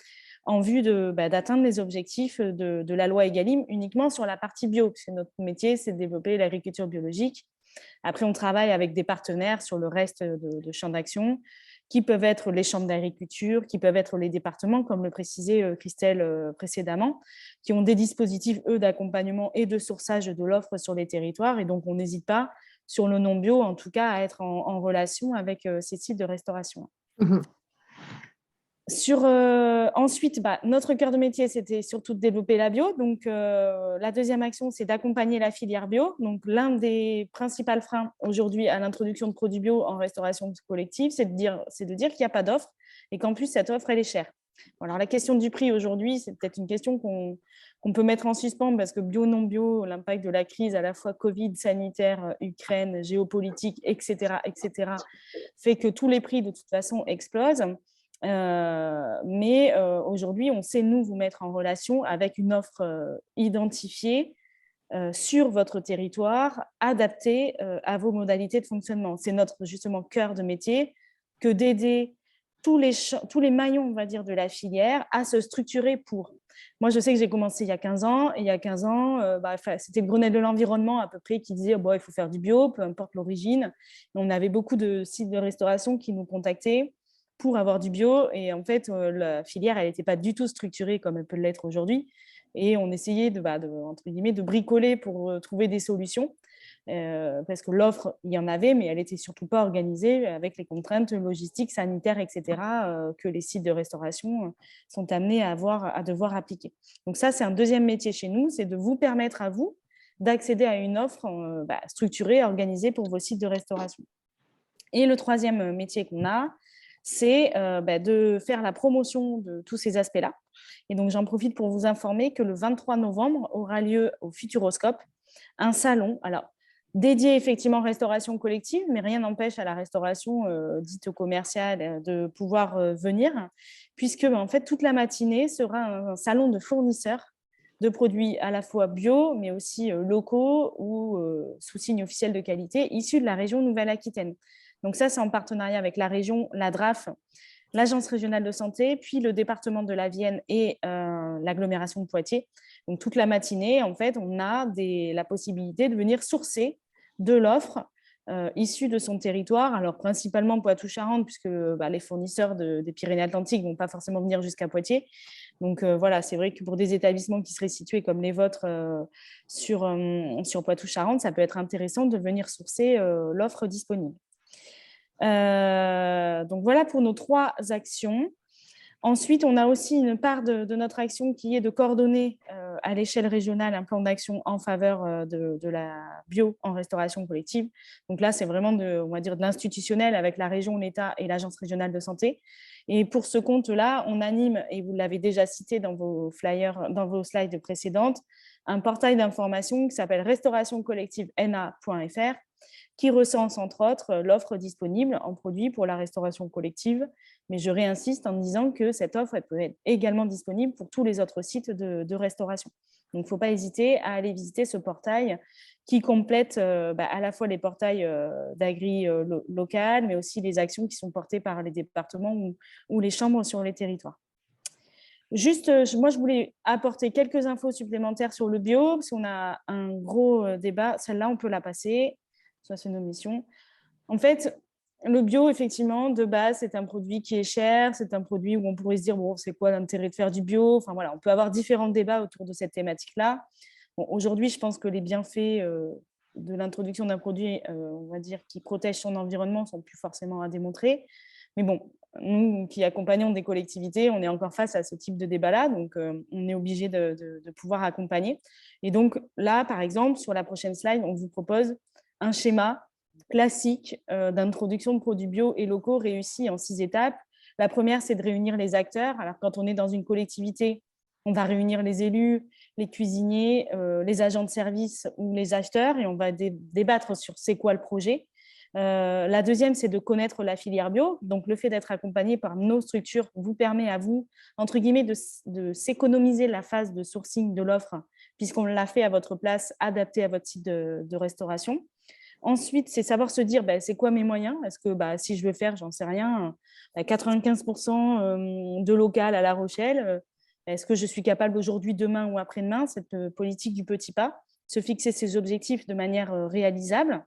en vue d'atteindre les objectifs de la loi EGalim uniquement sur la partie bio, parce que notre métier, c'est de développer l'agriculture biologique. Après, on travaille avec des partenaires sur le reste de champ d'action, qui peuvent être les chambres d'agriculture, qui peuvent être les départements, comme le précisait Christelle précédemment, qui ont des dispositifs, eux, d'accompagnement et de sourçage de l'offre sur les territoires. Et donc, on n'hésite pas, sur le non-bio, en tout cas, à être en relation avec ces sites de restauration. Ensuite, notre cœur de métier, c'était surtout de développer la bio. Donc, la deuxième action, c'est d'accompagner la filière bio. Donc, l'un des principaux freins aujourd'hui à l'introduction de produits bio en restauration collective, c'est de dire qu'il n'y a pas d'offre et qu'en plus, cette offre, elle est chère. Alors, la question du prix aujourd'hui, c'est peut-être une question qu'on peut mettre en suspens parce que bio, non bio, l'impact de la crise à la fois Covid, sanitaire, Ukraine, géopolitique, etc., fait que tous les prix, de toute façon, explosent. Mais aujourd'hui, on sait, nous, vous mettre en relation avec une offre identifiée sur votre territoire, adaptée à vos modalités de fonctionnement. C'est notre, justement, cœur de métier que d'aider tous les maillons, on va dire, de la filière à se structurer pour. Moi, je sais que j'ai commencé il y a 15 ans, et il y a 15 ans, c'était le Grenelle de l'environnement à peu près qui disait il faut faire du bio, peu importe l'origine. On avait beaucoup de sites de restauration qui nous contactaient pour avoir du bio. Et en fait, la filière, elle n'était pas du tout structurée comme elle peut l'être aujourd'hui. Et on essayait entre guillemets, de bricoler pour trouver des solutions. Parce que l'offre, il y en avait, mais elle n'était surtout pas organisée avec les contraintes logistiques, sanitaires, etc., que les sites de restauration sont amenés à devoir appliquer. Donc ça, c'est un deuxième métier chez nous, c'est de vous permettre à vous d'accéder à une offre structurée, organisée pour vos sites de restauration. Et le troisième métier qu'on a, c'est de faire la promotion de tous ces aspects-là. Et donc, j'en profite pour vous informer que le 23 novembre aura lieu au Futuroscope un salon, alors dédié effectivement à restauration collective, mais rien n'empêche à la restauration dite commerciale de pouvoir venir, puisque en fait, toute la matinée sera un salon de fournisseurs de produits à la fois bio, mais aussi locaux ou sous signe officiel de qualité, issus de la région Nouvelle-Aquitaine. Donc ça, c'est en partenariat avec la région, la DRAF, l'Agence régionale de santé, puis le département de la Vienne et l'agglomération de Poitiers. Donc toute la matinée, en fait, on a la possibilité de venir sourcer de l'offre issue de son territoire, alors principalement Poitou-Charentes, puisque les fournisseurs des Pyrénées-Atlantiques ne vont pas forcément venir jusqu'à Poitiers. Donc voilà, c'est vrai que pour des établissements qui seraient situés comme les vôtres sur Poitou-Charentes, ça peut être intéressant de venir sourcer l'offre disponible. Donc voilà pour nos 3 actions. Ensuite, on a aussi une part de notre action qui est de coordonner à l'échelle régionale un plan d'action en faveur de la bio en restauration collective. Donc là, c'est vraiment on va dire de l'institutionnel avec la région, l'État et l'Agence régionale de santé. Et pour ce compte-là, on anime, et vous l'avez déjà cité dans vos flyers, dans vos slides précédentes, un portail d'information qui s'appelle restaurationcollectivena.fr, qui recense entre autres l'offre disponible en produits pour la restauration collective. Mais je réinsiste en disant que cette offre elle peut être également disponible pour tous les autres sites de restauration. Donc, il ne faut pas hésiter à aller visiter ce portail qui complète à la fois les portails d'agri local, mais aussi les actions qui sont portées par les départements ou les chambres sur les territoires. Juste, moi, je voulais apporter quelques infos supplémentaires sur le bio, parce qu'on a un gros débat. Celle-là, on peut la passer. Ça, c'est nos missions. En fait, le bio, effectivement, de base, c'est un produit qui est cher. C'est un produit où on pourrait se dire, bon, c'est quoi l'intérêt de faire du bio? Enfin, voilà, on peut avoir différents débats autour de cette thématique-là. Bon, aujourd'hui, je pense que les bienfaits de l'introduction d'un produit, on va dire, qui protège son environnement, ne sont plus forcément à démontrer. Mais bon, nous qui accompagnons des collectivités, on est encore face à ce type de débat-là. Donc, on est obligé de pouvoir accompagner. Et donc, là, par exemple, sur la prochaine slide, on vous propose un schéma classique d'introduction de produits bio et locaux réussi en 6 étapes. La première, c'est de réunir les acteurs. Alors, quand on est dans une collectivité, on va réunir les élus, les cuisiniers, les agents de service ou les acheteurs et on va débattre sur c'est quoi le projet. La deuxième, c'est de connaître la filière bio. Donc, le fait d'être accompagné par nos structures vous permet à vous, entre guillemets, de s'économiser la phase de sourcing de l'offre puisqu'on l'a fait à votre place, adapté à votre site de restauration. Ensuite, c'est savoir se dire, c'est quoi mes moyens? Est-ce que si je veux faire, j'en sais rien, 95% de local à La Rochelle, est-ce que je suis capable aujourd'hui, demain ou après-demain, cette politique du petit pas, se fixer ses objectifs de manière réalisable?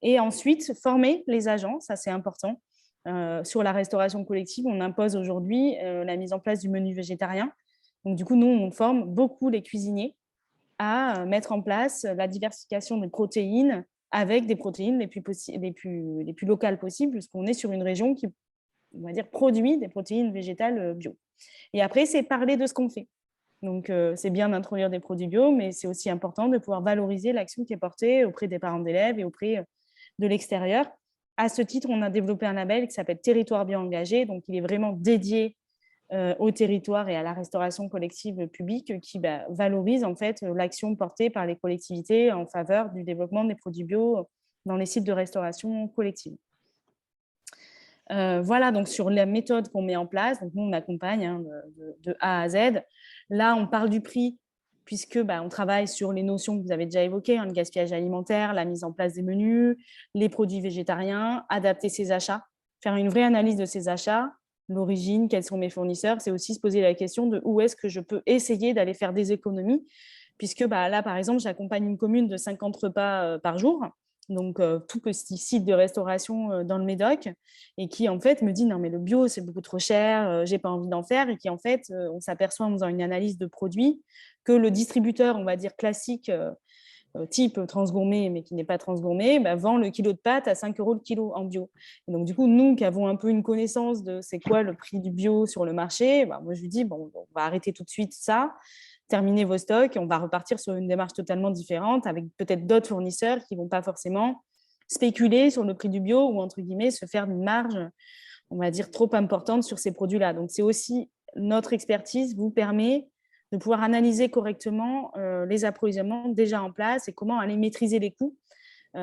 Et ensuite, former les agents, ça c'est important. Sur la restauration collective, on impose aujourd'hui la mise en place du menu végétarien. Donc, du coup, nous, on forme beaucoup les cuisiniers à mettre en place la diversification des protéines avec des protéines les plus locales possibles, puisqu'on est sur une région qui, on va dire, produit des protéines végétales bio. Et après, c'est parler de ce qu'on fait. Donc, c'est bien d'introduire des produits bio, mais c'est aussi important de pouvoir valoriser l'action qui est portée auprès des parents d'élèves et auprès de l'extérieur. À ce titre, on a développé un label qui s'appelle Territoire Bio Engagé. Donc, il est vraiment dédié au territoire et à la restauration collective publique qui valorise en fait l'action portée par les collectivités en faveur du développement des produits bio dans les sites de restauration collective. Voilà, donc sur la méthode qu'on met en place, donc nous on accompagne de A à Z. Là, on parle du prix puisque on travaille sur les notions que vous avez déjà évoquées, le gaspillage alimentaire, la mise en place des menus, les produits végétariens, adapter ses achats, faire une vraie analyse de ses achats, l'origine, quels sont mes fournisseurs. C'est aussi se poser la question de où est-ce que je peux essayer d'aller faire des économies, puisque là, par exemple, j'accompagne une commune de 50 repas par jour, donc tout petit site de restauration dans le Médoc, et qui en fait me dit non mais le bio c'est beaucoup trop cher, j'ai pas envie d'en faire, et qui en fait on s'aperçoit en faisant une analyse de produits que le distributeur, on va dire classique, type transgourmet mais qui n'est pas transgourmet, vend le kilo de pâtes à 5 € le kilo en bio. Et donc du coup nous qui avons un peu une connaissance de c'est quoi le prix du bio sur le marché, moi je lui dis bon on va arrêter tout de suite ça, terminer vos stocks et on va repartir sur une démarche totalement différente avec peut-être d'autres fournisseurs qui ne vont pas forcément spéculer sur le prix du bio ou entre guillemets se faire une marge, on va dire, trop importante sur ces produits-là. Donc, c'est aussi notre expertise vous permet de pouvoir analyser correctement les approvisionnements déjà en place et comment aller maîtriser les coûts,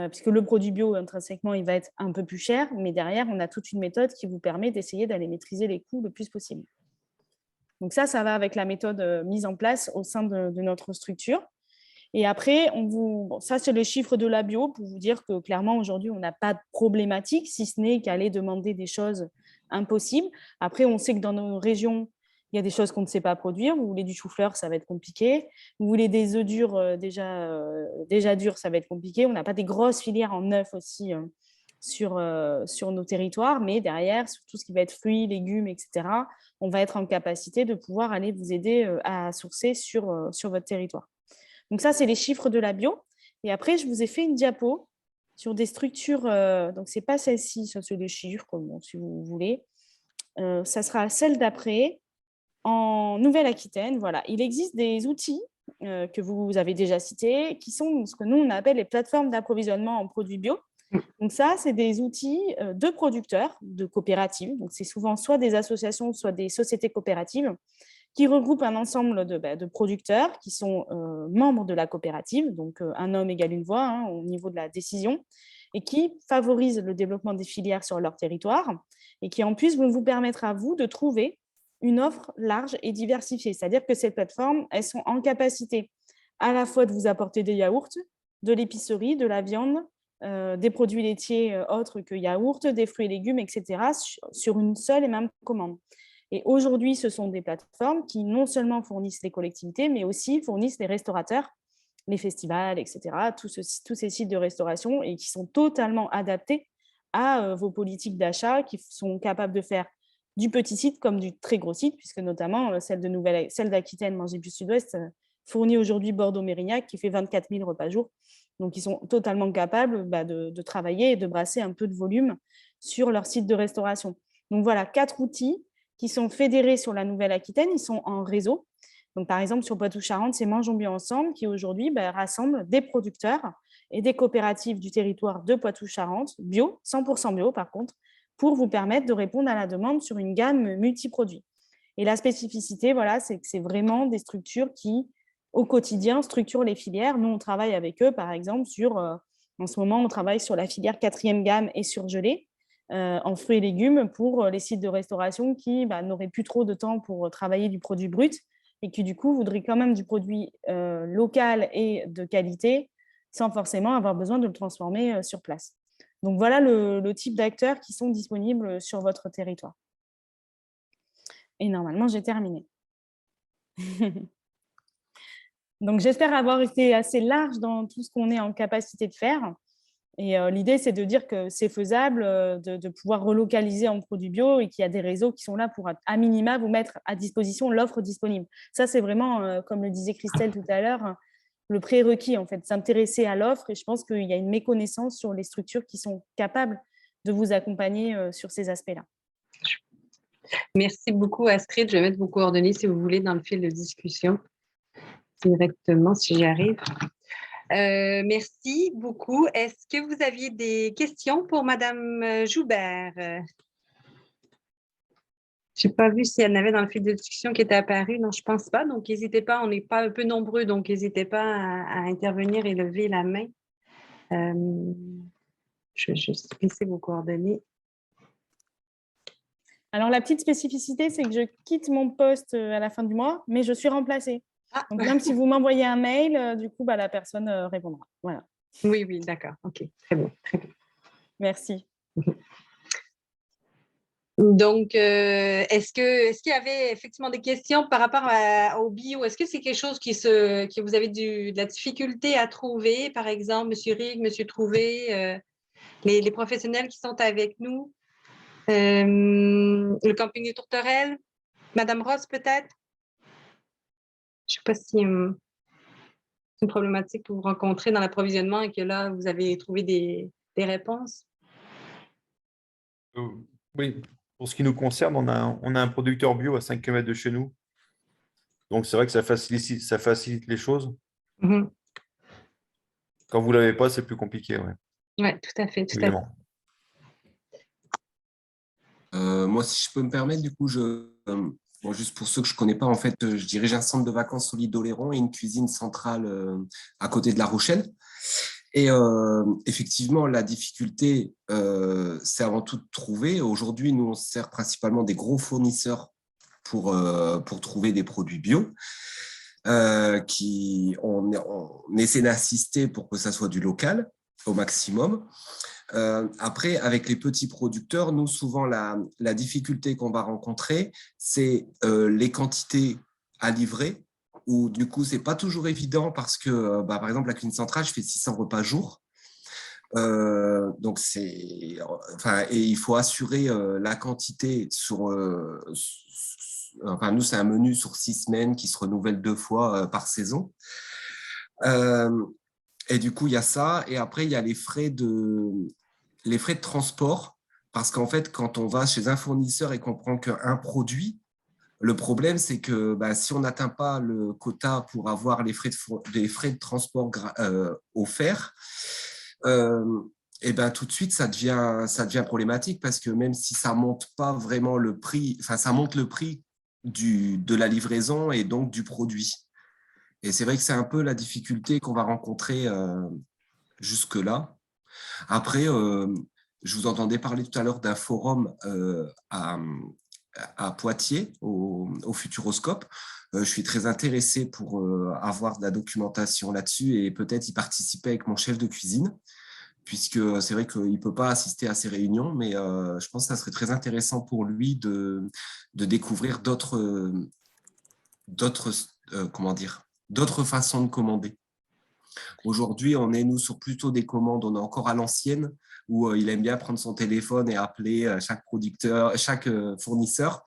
puisque le produit bio, intrinsèquement, il va être un peu plus cher, mais derrière, on a toute une méthode qui vous permet d'essayer d'aller maîtriser les coûts le plus possible. Donc ça va avec la méthode mise en place au sein de notre structure. Et après, ça, c'est les chiffres de la bio pour vous dire que clairement, aujourd'hui, on n'a pas de problématique, si ce n'est qu'aller demander des choses impossibles. Après, on sait que dans nos régions, il y a des choses qu'on ne sait pas produire. Vous voulez du chou-fleur, ça va être compliqué. Vous voulez des œufs durs, déjà durs, ça va être compliqué. On n'a pas des grosses filières en œufs aussi sur nos territoires, mais derrière, sur tout ce qui va être fruits, légumes, etc., on va être en capacité de pouvoir aller vous aider à sourcer sur votre territoire. Donc ça, c'est les chiffres de la bio. Et après, je vous ai fait une diapo sur des structures. Donc, ce n'est pas celle-ci, ça c'est les chiffres, bon, si vous voulez. Ça sera celle d'après. En Nouvelle-Aquitaine, voilà, il existe des outils que vous avez déjà cités, qui sont ce que nous, on appelle les plateformes d'approvisionnement en produits bio. Donc ça, c'est des outils de producteurs, de coopératives. Donc, c'est souvent soit des associations, soit des sociétés coopératives qui regroupent un ensemble de producteurs qui sont membres de la coopérative, donc un homme égale une voix au niveau de la décision, et qui favorisent le développement des filières sur leur territoire, et qui en plus vont vous permettre à vous de trouver une offre large et diversifiée. C'est-à-dire que ces plateformes, elles sont en capacité à la fois de vous apporter des yaourts, de l'épicerie, de la viande, des produits laitiers autres que yaourts, des fruits et légumes, etc., sur une seule et même commande. Et aujourd'hui, ce sont des plateformes qui non seulement fournissent les collectivités, mais aussi fournissent les restaurateurs, les festivals, etc., tous ces sites de restauration et qui sont totalement adaptés à vos politiques d'achat, qui sont capables de faire du petit site comme du très gros site, puisque notamment celle d'Aquitaine, Manger du Sud-Ouest, fournit aujourd'hui Bordeaux-Mérignac, qui fait 24 000 repas jour. Donc, ils sont totalement capables de travailler et de brasser un peu de volume sur leur site de restauration. Donc, voilà, 4 outils qui sont fédérés sur la Nouvelle-Aquitaine, ils sont en réseau. Donc, par exemple, sur Poitou-Charentes, c'est Mangeons Bio Ensemble qui aujourd'hui rassemble des producteurs et des coopératives du territoire de Poitou-Charentes, bio, 100% bio par contre, pour vous permettre de répondre à la demande sur une gamme multiproduits. Et la spécificité, voilà, c'est que c'est vraiment des structures qui, au quotidien, structurent les filières. Nous, on travaille avec eux, par exemple, en ce moment, on travaille sur la filière 4e gamme et surgelée, en fruits et légumes pour les sites de restauration qui n'auraient plus trop de temps pour travailler du produit brut et qui, du coup, voudraient quand même du produit local et de qualité sans forcément avoir besoin de le transformer sur place. Donc, voilà le type d'acteurs qui sont disponibles sur votre territoire. Et normalement, j'ai terminé. Donc, j'espère avoir été assez large dans tout ce qu'on est en capacité de faire. Et l'idée, c'est de dire que c'est faisable de pouvoir relocaliser en produits bio et qu'il y a des réseaux qui sont là pour, à minima, vous mettre à disposition l'offre disponible. Ça, c'est vraiment, comme le disait Christelle tout à l'heure, le prérequis, en fait, s'intéresser à l'offre. Et je pense qu'il y a une méconnaissance sur les structures qui sont capables de vous accompagner sur ces aspects-là. Merci beaucoup, Astrid. Je vais mettre vos coordonnées, si vous voulez, dans le fil de discussion directement, si j'y arrive. Merci beaucoup. Est-ce que vous aviez des questions pour Madame Joubert? Je n'ai pas vu s'il y en avait dans le fil de discussion qui était apparu. Non, je ne pense pas. Donc, n'hésitez pas. On n'est pas un peu nombreux, donc n'hésitez pas à intervenir et lever la main. Je vais juste laisser vos coordonnées. Alors, la petite spécificité, c'est que je quitte mon poste à la fin du mois, mais je suis remplacée. Ah. Donc, même si vous m'envoyez un mail, du coup, la personne répondra. Voilà. Oui, oui, d'accord. OK, très bien, très bien. Merci. Donc, est-ce qu'il y avait effectivement des questions par rapport au bio? Est-ce que c'est quelque chose que vous avez de la difficulté à trouver, par exemple, M. Rig, M. Trouvé, les professionnels qui sont avec nous, le camping des Tourterelles, Mme Ross peut-être? Je ne sais pas si c'est une problématique que vous rencontrez dans l'approvisionnement et que là, vous avez trouvé des réponses. Oui, pour ce qui nous concerne, on a un producteur bio à 5 km de chez nous. Donc, c'est vrai que ça facilite les choses. Mm-hmm. Quand vous ne l'avez pas, c'est plus compliqué. Oui, ouais, tout à fait. Tout évidemment. Moi, si je peux me permettre, du coup, bon, juste pour ceux que je ne connais pas, en fait, je dirige un centre de vacances solide d'Oléron et une cuisine centrale à côté de La Rochelle. Et effectivement, la difficulté, c'est avant tout de trouver. Aujourd'hui, nous, on se sert principalement des gros fournisseurs pour trouver des produits bio. On essaie d'assister pour que ça soit du local au maximum. Après, avec les petits producteurs, nous, souvent, la difficulté qu'on va rencontrer, c'est les quantités à livrer, où du coup, ce n'est pas toujours évident parce que, par exemple, la cuisine centrale, je fais 600 repas jour. Donc, et il faut assurer la quantité sur... nous, c'est un menu sur 6 semaines qui se renouvelle 2 fois par saison. Et du coup, il y a ça. Et après, il y a les frais de transport. Parce qu'en fait, quand on va chez un fournisseur et qu'on prend qu'un produit, le problème, c'est que si on n'atteint pas le quota pour avoir les frais de transport offerts, et tout de suite, ça devient problématique parce que même si ça ne monte pas vraiment le prix, ça monte le prix de la livraison et donc du produit. Et c'est vrai que c'est un peu la difficulté qu'on va rencontrer jusque-là. Après, je vous entendais parler tout à l'heure d'un forum à Poitiers, au Futuroscope. Je suis très intéressé pour avoir de la documentation là-dessus et peut-être y participer avec mon chef de cuisine, puisque c'est vrai qu'il ne peut pas assister à ces réunions, mais je pense que ça serait très intéressant pour lui de découvrir d'autres façons de commander. Aujourd'hui, on est, nous, sur plutôt des commandes, on est encore à l'ancienne, où il aime bien prendre son téléphone et appeler chaque fournisseur.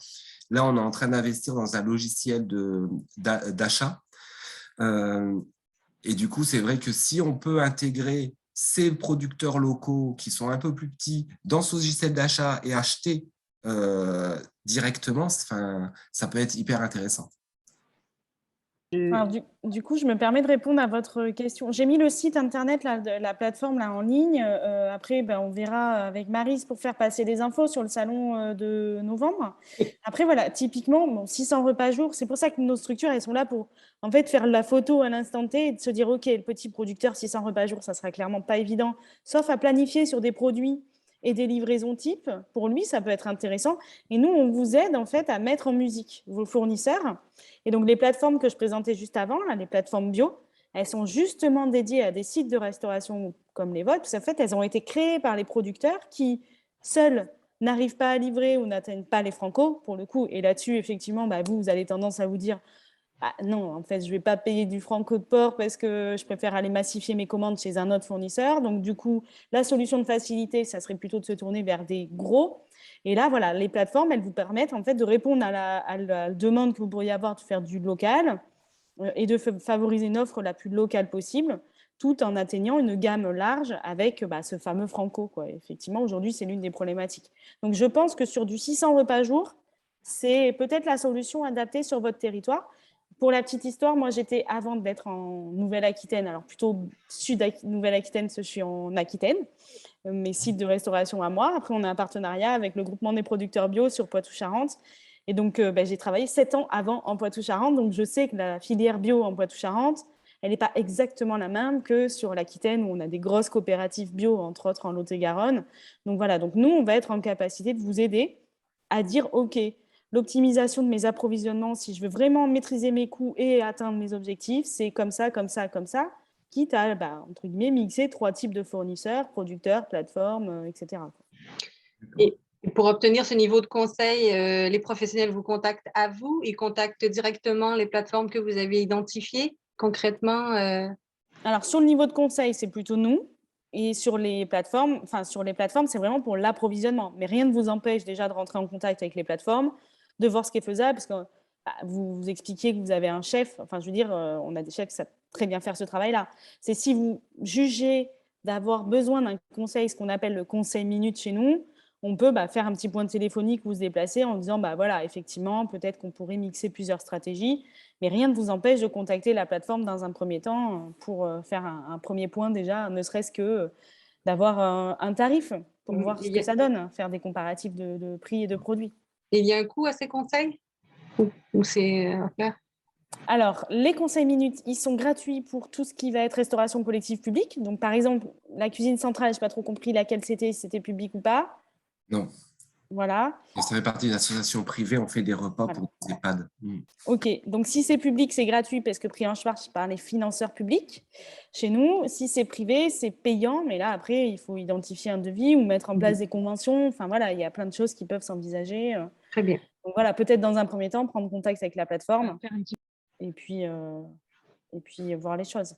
Là, on est en train d'investir dans un logiciel d'achat. Et du coup, c'est vrai que si on peut intégrer ces producteurs locaux qui sont un peu plus petits dans ce logiciel d'achat et acheter directement, ça peut être hyper intéressant. Alors, du coup, je me permets de répondre à votre question. J'ai mis le site internet, la plateforme en ligne. Après, on verra avec Maryse pour faire passer des infos sur le salon de novembre. Après, voilà, typiquement, 600 repas jour, c'est pour ça que nos structures, elles sont là pour en fait faire la photo à l'instant T et de se dire, OK, le petit producteur, 600 repas jour, ça sera clairement pas évident, sauf à planifier sur des produits et des livraisons types. Pour lui, ça peut être intéressant. Et nous, on vous aide en fait à mettre en musique vos fournisseurs. Et donc, les plateformes que je présentais juste avant, là, les plateformes bio, elles sont justement dédiées à des sites de restauration comme les vôtres, parce qu'en fait, elles ont été créées par les producteurs qui, seuls, n'arrivent pas à livrer ou n'atteignent pas les francos, pour le coup. Et là-dessus, effectivement, vous avez tendance à vous dire Non, en fait, je ne vais pas payer du franco de port parce que je préfère aller massifier mes commandes chez un autre fournisseur. Donc, du coup, la solution de facilité, ça serait plutôt de se tourner vers des gros. Et là, voilà, les plateformes, elles vous permettent en fait de répondre à la demande que vous pourriez avoir de faire du local et de favoriser une offre la plus locale possible, tout en atteignant une gamme large avec ce fameux franco, quoi. Effectivement, aujourd'hui, c'est l'une des problématiques. Donc, je pense que sur du 600 repas jour, c'est peut-être la solution adaptée sur votre territoire. Pour la petite histoire, moi, j'étais, avant d'être en Nouvelle-Aquitaine, alors plutôt Nouvelle-Aquitaine, je suis en Aquitaine, mes sites de restauration à moi. Après, on a un partenariat avec le groupement des producteurs bio sur Poitou-Charentes. Et donc, j'ai travaillé 7 ans avant en Poitou-Charentes. Donc, je sais que la filière bio en Poitou-Charentes, elle n'est pas exactement la même que sur l'Aquitaine, où on a des grosses coopératives bio, entre autres en Lot-et-Garonne. Donc, voilà. Donc, nous, on va être en capacité de vous aider à dire, OK, l'optimisation de mes approvisionnements, si je veux vraiment maîtriser mes coûts et atteindre mes objectifs, c'est comme ça, comme ça, comme ça, quitte à, entre guillemets, mixer 3 types de fournisseurs, producteurs, plateformes, etc. Et pour obtenir ce niveau de conseil, les professionnels vous contactent à vous, ils contactent directement les plateformes que vous avez identifiées concrètement Alors, sur le niveau de conseil, c'est plutôt nous. Et sur les plateformes, c'est vraiment pour l'approvisionnement. Mais rien ne vous empêche déjà de rentrer en contact avec les plateformes, de voir ce qui est faisable, parce que vous expliquiez que vous avez un chef. Enfin, je veux dire, on a des chefs qui savent très bien faire ce travail-là. C'est si vous jugez d'avoir besoin d'un conseil, ce qu'on appelle le conseil minute chez nous, on peut faire un petit point téléphonique, vous se déplacer en disant, voilà, effectivement, peut-être qu'on pourrait mixer plusieurs stratégies, mais rien ne vous empêche de contacter la plateforme dans un premier temps pour faire un premier point déjà, ne serait-ce que d'avoir un tarif pour voir ce que ça donne, faire des comparatifs de prix et de produits. Il y a un coût à ces conseils ou c'est offert? Alors, les conseils minutes, ils sont gratuits pour tout ce qui va être restauration collective publique. Donc, par exemple, la cuisine centrale, je n'ai pas trop compris laquelle c'était, si c'était public ou pas. Non. Voilà. Et ça fait partie d'une association privée, on fait des repas pour des EHPAD. OK, donc si c'est public, c'est gratuit parce que pris en charge par les financeurs publics. Chez nous, si c'est privé, c'est payant, mais là, après, il faut identifier un devis ou mettre en place des conventions. Enfin, voilà, il y a plein de choses qui peuvent s'envisager. Très bien. Donc, voilà, peut-être dans un premier temps, prendre contact avec la plateforme et puis voir les choses.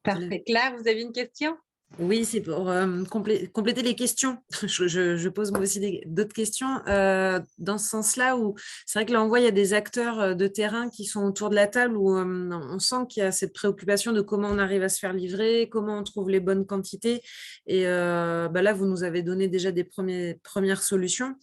Parfait. Claire, vous avez une question? Oui, c'est pour compléter les questions. Je pose moi aussi d'autres questions dans ce sens-là où c'est vrai que là, on voit il y a des acteurs de terrain qui sont autour de la table où on sent qu'il y a cette préoccupation de comment on arrive à se faire livrer, comment on trouve les bonnes quantités. Et là, vous nous avez donné déjà des premières solutions.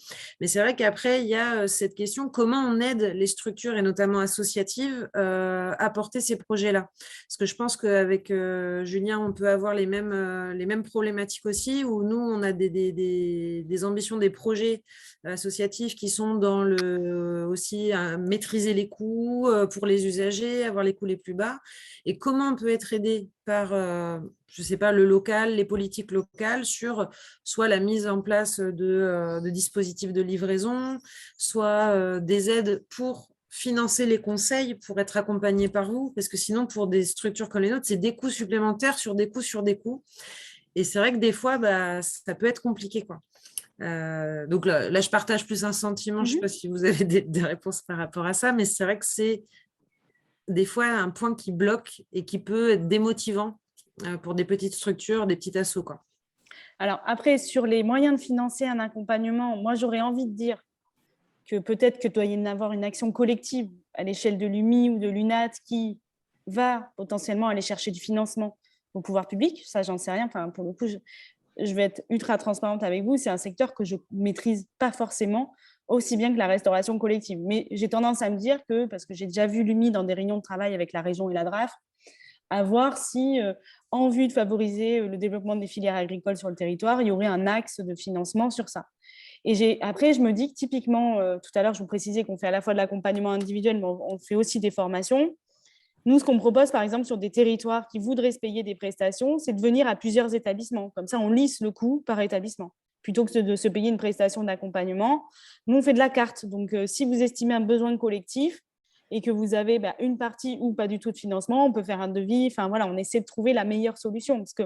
Mais c'est vrai qu'après, il y a cette question, comment on aide les structures et notamment associatives à porter ces projets-là? Parce que je pense qu'avec Julien, on peut avoir les mêmes problématiques aussi, où nous, on a des ambitions, des projets associatifs qui sont dans aussi à maîtriser les coûts pour les usagers, avoir les coûts les plus bas. Et comment on peut être aidé par, je ne sais pas, le local, les politiques locales sur soit la mise en place de dispositifs de livraison, soit des aides pour financer les conseils pour être accompagné par vous, parce que sinon, pour des structures comme les nôtres, c'est des coûts supplémentaires sur des coûts sur des coûts. Et c'est vrai que des fois, ça peut être compliqué, quoi. Donc là, je partage plus un sentiment. Je ne sais pas si vous avez des réponses par rapport à ça, mais c'est vrai que c'est des fois un point qui bloque et qui peut être démotivant pour des petites structures, des petits assos, quoi. Alors après, sur les moyens de financer un accompagnement, moi, j'aurais envie de dire que peut-être que doit y en avoir une action collective à l'échelle de l'UMI ou de l'UNAT qui va potentiellement aller chercher du financement au pouvoir public. Ça, j'en sais rien. Enfin, pour le coup, je vais être ultra transparente avec vous. C'est un secteur que je ne maîtrise pas forcément aussi bien que la restauration collective. Mais j'ai tendance à me dire que, parce que j'ai déjà vu l'UMI dans des réunions de travail avec la région et la DRAF, à voir si, en vue de favoriser le développement des filières agricoles sur le territoire, il y aurait un axe de financement sur ça. Et après, je me dis que typiquement, tout à l'heure, je vous précisais qu'on fait à la fois de l'accompagnement individuel, mais on fait aussi des formations. Nous, ce qu'on propose, par exemple, sur des territoires qui voudraient se payer des prestations, c'est de venir à plusieurs établissements. Comme ça, on lisse le coût par établissement. Plutôt que de se payer une prestation d'accompagnement, nous, on fait de la carte. Donc, si vous estimez un besoin collectif et que vous avez une partie ou pas du tout de financement, on peut faire un devis. Enfin, voilà, on essaie de trouver la meilleure solution. Parce que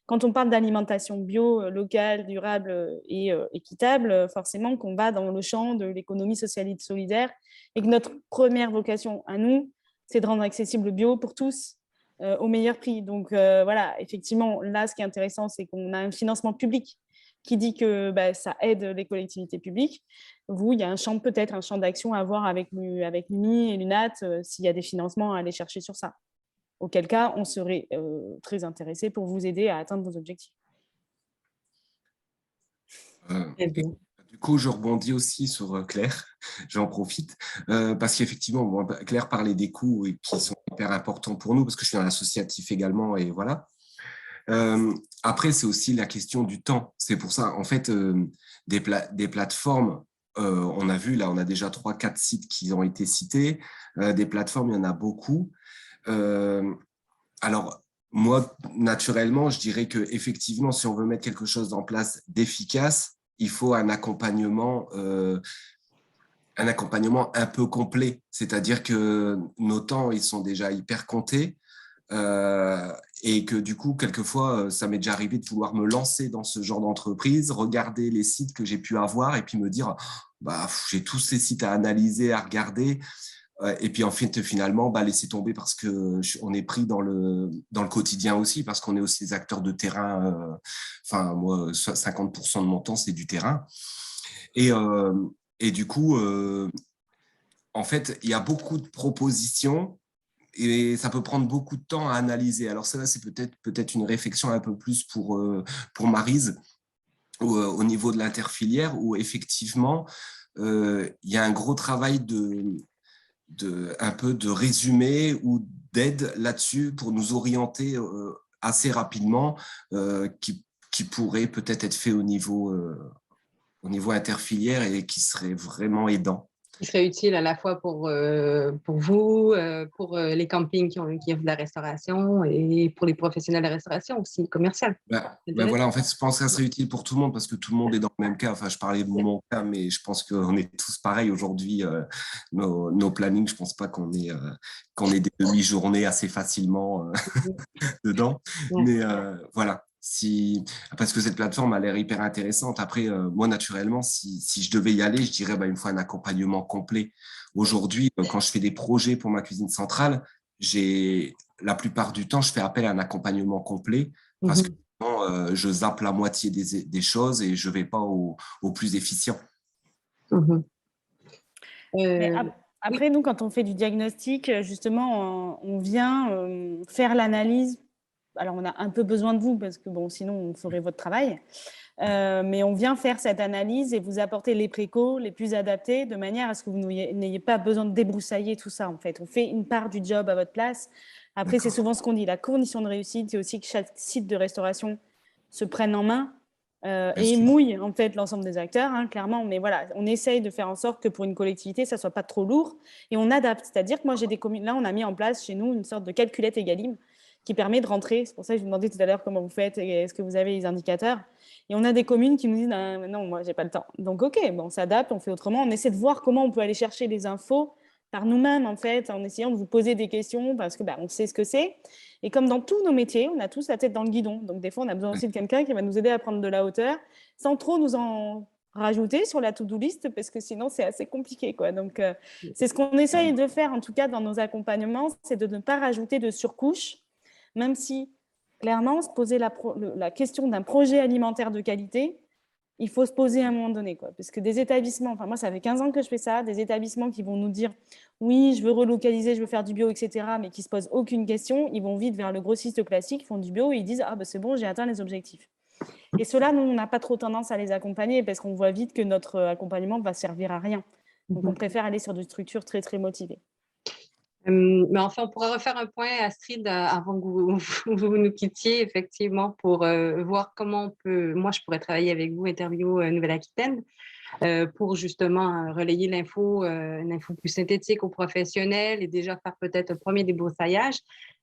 quand on parle d'alimentation bio, locale, durable et équitable, forcément qu'on va dans le champ de l'économie sociale et solidaire et que notre première vocation à nous, c'est de rendre accessible le bio pour tous au meilleur prix. Donc voilà, effectivement, là, ce qui est intéressant, c'est qu'on a un financement public qui dit que ça aide les collectivités publiques. Vous, il y a peut-être un champ d'action à voir avec l'UNI et l'UNAT s'il y a des financements à aller chercher sur ça. Auquel cas, on serait très intéressé pour vous aider à atteindre vos objectifs. Du coup, je rebondis aussi sur Claire, j'en profite, parce qu'effectivement, Claire parlait des coûts qui sont hyper importants pour nous, parce que je suis dans l'associatif également, et voilà. Après, c'est aussi la question du temps. C'est pour ça, en fait, des plateformes, on a vu, là, on a déjà 3-4 sites qui ont été cités. Des plateformes, il y en a beaucoup. Alors, moi, naturellement, je dirais qu'effectivement, si on veut mettre quelque chose en place d'efficace, il faut un accompagnement un peu complet. C'est-à-dire que nos temps, ils sont déjà hyper comptés. Et que du coup, quelquefois, ça m'est déjà arrivé de vouloir me lancer dans ce genre d'entreprise, regarder les sites que j'ai pu avoir et puis me dire, j'ai tous ces sites à analyser, à regarder. Et puis en fait, finalement, laisser tomber parce qu'on est pris dans le quotidien aussi, parce qu'on est aussi des acteurs de terrain. Moi, 50% de mon temps, c'est du terrain. Et du coup, en fait, il y a beaucoup de propositions et ça peut prendre beaucoup de temps à analyser. Alors ça, c'est peut-être une réflexion un peu plus pour Maryse, au niveau de l'interfilière, où effectivement, il y a un gros travail un peu de résumé ou d'aide là-dessus pour nous orienter assez rapidement, qui pourrait peut-être être fait au niveau interfilière et qui serait vraiment aidant. Qui serait utile à la fois pour vous, pour les campings qui offrent de la restauration et pour les professionnels de la restauration aussi, commerciale. Voilà, en fait, je pense que ça serait utile pour tout le monde parce que tout le monde est dans le même cas. Enfin, je parlais de mon cas, mais je pense qu'on est tous pareils aujourd'hui. Nos plannings, je ne pense pas qu'on ait des demi-journées assez facilement dedans. Ouais. Mais voilà. Parce que cette plateforme a l'air hyper intéressante. Après, moi, naturellement, si je devais y aller, je dirais il me faut un accompagnement complet. Aujourd'hui, quand je fais des projets pour ma cuisine centrale, la plupart du temps, je fais appel à un accompagnement complet parce que je zappe la moitié des choses et je ne vais pas au plus efficient. Après, nous, quand on fait du diagnostic, justement, on vient faire l'analyse. Alors, on a un peu besoin de vous parce que, sinon, on ferait votre travail. Mais on vient faire cette analyse et vous apporter les précaux les plus adaptés de manière à ce que vous n'ayez pas besoin de débroussailler tout ça, en fait. On fait une part du job à votre place. Après, c'est souvent ce qu'on dit. La condition de réussite, c'est aussi que chaque site de restauration se prenne en main et mouille, en fait, l'ensemble des acteurs, clairement. Mais voilà, on essaye de faire en sorte que pour une collectivité, ça ne soit pas trop lourd et on adapte. C'est-à-dire que moi, j'ai des communes. Là, on a mis en place chez nous une sorte de calculette Egalim qui permet de rentrer. C'est pour ça que je vous demandais tout à l'heure comment vous faites et est-ce que vous avez les indicateurs. Et on a des communes qui nous disent non, moi, j'ai pas le temps. Donc, OK, on s'adapte, on fait autrement. On essaie de voir comment on peut aller chercher les infos par nous-mêmes, en fait, en essayant de vous poser des questions parce que on sait ce que c'est. Et comme dans tous nos métiers, on a tous la tête dans le guidon. Donc, des fois, on a besoin aussi de quelqu'un qui va nous aider à prendre de la hauteur sans trop nous en rajouter sur la to-do list parce que sinon, c'est assez compliqué, quoi. Donc, c'est ce qu'on essaye de faire, en tout cas, dans nos accompagnements, c'est de ne pas rajouter de surcouche. Même si, clairement, se poser la question d'un projet alimentaire de qualité, il faut se poser à un moment donné, quoi. Parce que des établissements, moi, ça fait 15 ans que je fais ça, des établissements qui vont nous dire « oui, je veux relocaliser, je veux faire du bio, etc. » mais qui ne se posent aucune question, ils vont vite vers le grossiste classique, ils font du bio et ils disent « ah, c'est bon, j'ai atteint les objectifs ». Et ceux-là, nous, on n'a pas trop tendance à les accompagner parce qu'on voit vite que notre accompagnement va servir à rien. Donc, on préfère aller sur des structures très, très motivées. Mais enfin, on pourra refaire un point, Astrid, avant que vous nous quittiez, effectivement, pour voir comment on peut. Moi, je pourrais travailler avec vous, Interview Nouvelle-Aquitaine, pour justement relayer une info plus synthétique aux professionnels et déjà faire peut-être un premier débroussaillage.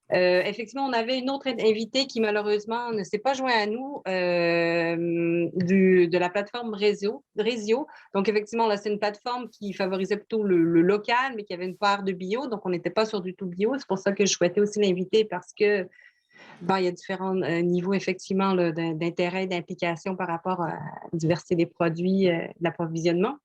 Effectivement, on avait une autre invitée qui malheureusement ne s'est pas jointe à nous de la plateforme Résio. Donc, effectivement, là, c'est une plateforme qui favorisait plutôt le local, mais qui avait une part de bio. Donc, on n'était pas sur du tout bio. C'est pour ça que je souhaitais aussi l'inviter parce que il y a différents niveaux, effectivement, là, d'intérêt et d'implication par rapport à la diversité des produits, de l'approvisionnement.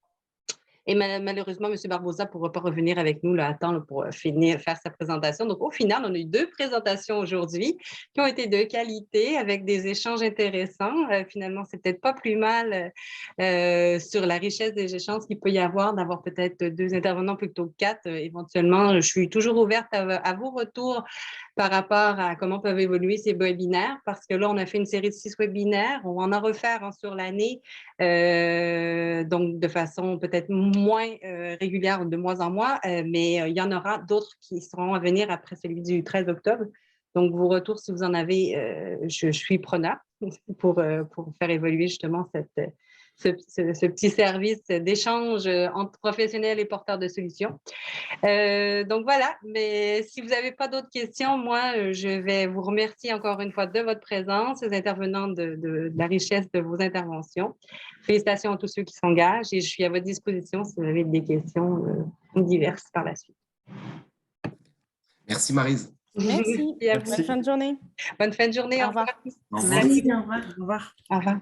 Et malheureusement, M. Barbosa ne pourra pas revenir avec nous là, à temps là, pour faire sa présentation. Donc, au final, on a eu 2 présentations aujourd'hui qui ont été de qualité avec des échanges intéressants. Finalement, c'est peut-être pas plus mal sur la richesse des échanges qu'il peut y avoir, d'avoir peut-être 2 intervenants plutôt que 4 éventuellement. Je suis toujours ouverte à vos retours par rapport à comment peuvent évoluer ces webinaires, parce que là, on a fait une série de 6 webinaires. On va en refaire sur l'année, donc de façon peut-être moins régulière de mois en mois, mais il y en aura d'autres qui seront à venir après celui du 13 octobre. Donc, vos retours, si vous en avez, je suis preneur pour faire évoluer justement ce petit service d'échange entre professionnels et porteurs de solutions. Donc voilà, mais si vous n'avez pas d'autres questions, moi, je vais vous remercier encore une fois de votre présence, les intervenants de la richesse de vos interventions. Félicitations à tous ceux qui s'engagent et je suis à votre disposition si vous avez des questions diverses par la suite. Merci Maryse. Merci. Merci à vous. Bonne fin de journée. Bonne fin de journée. Au revoir. Au revoir. Merci, au revoir. Au revoir. Au revoir.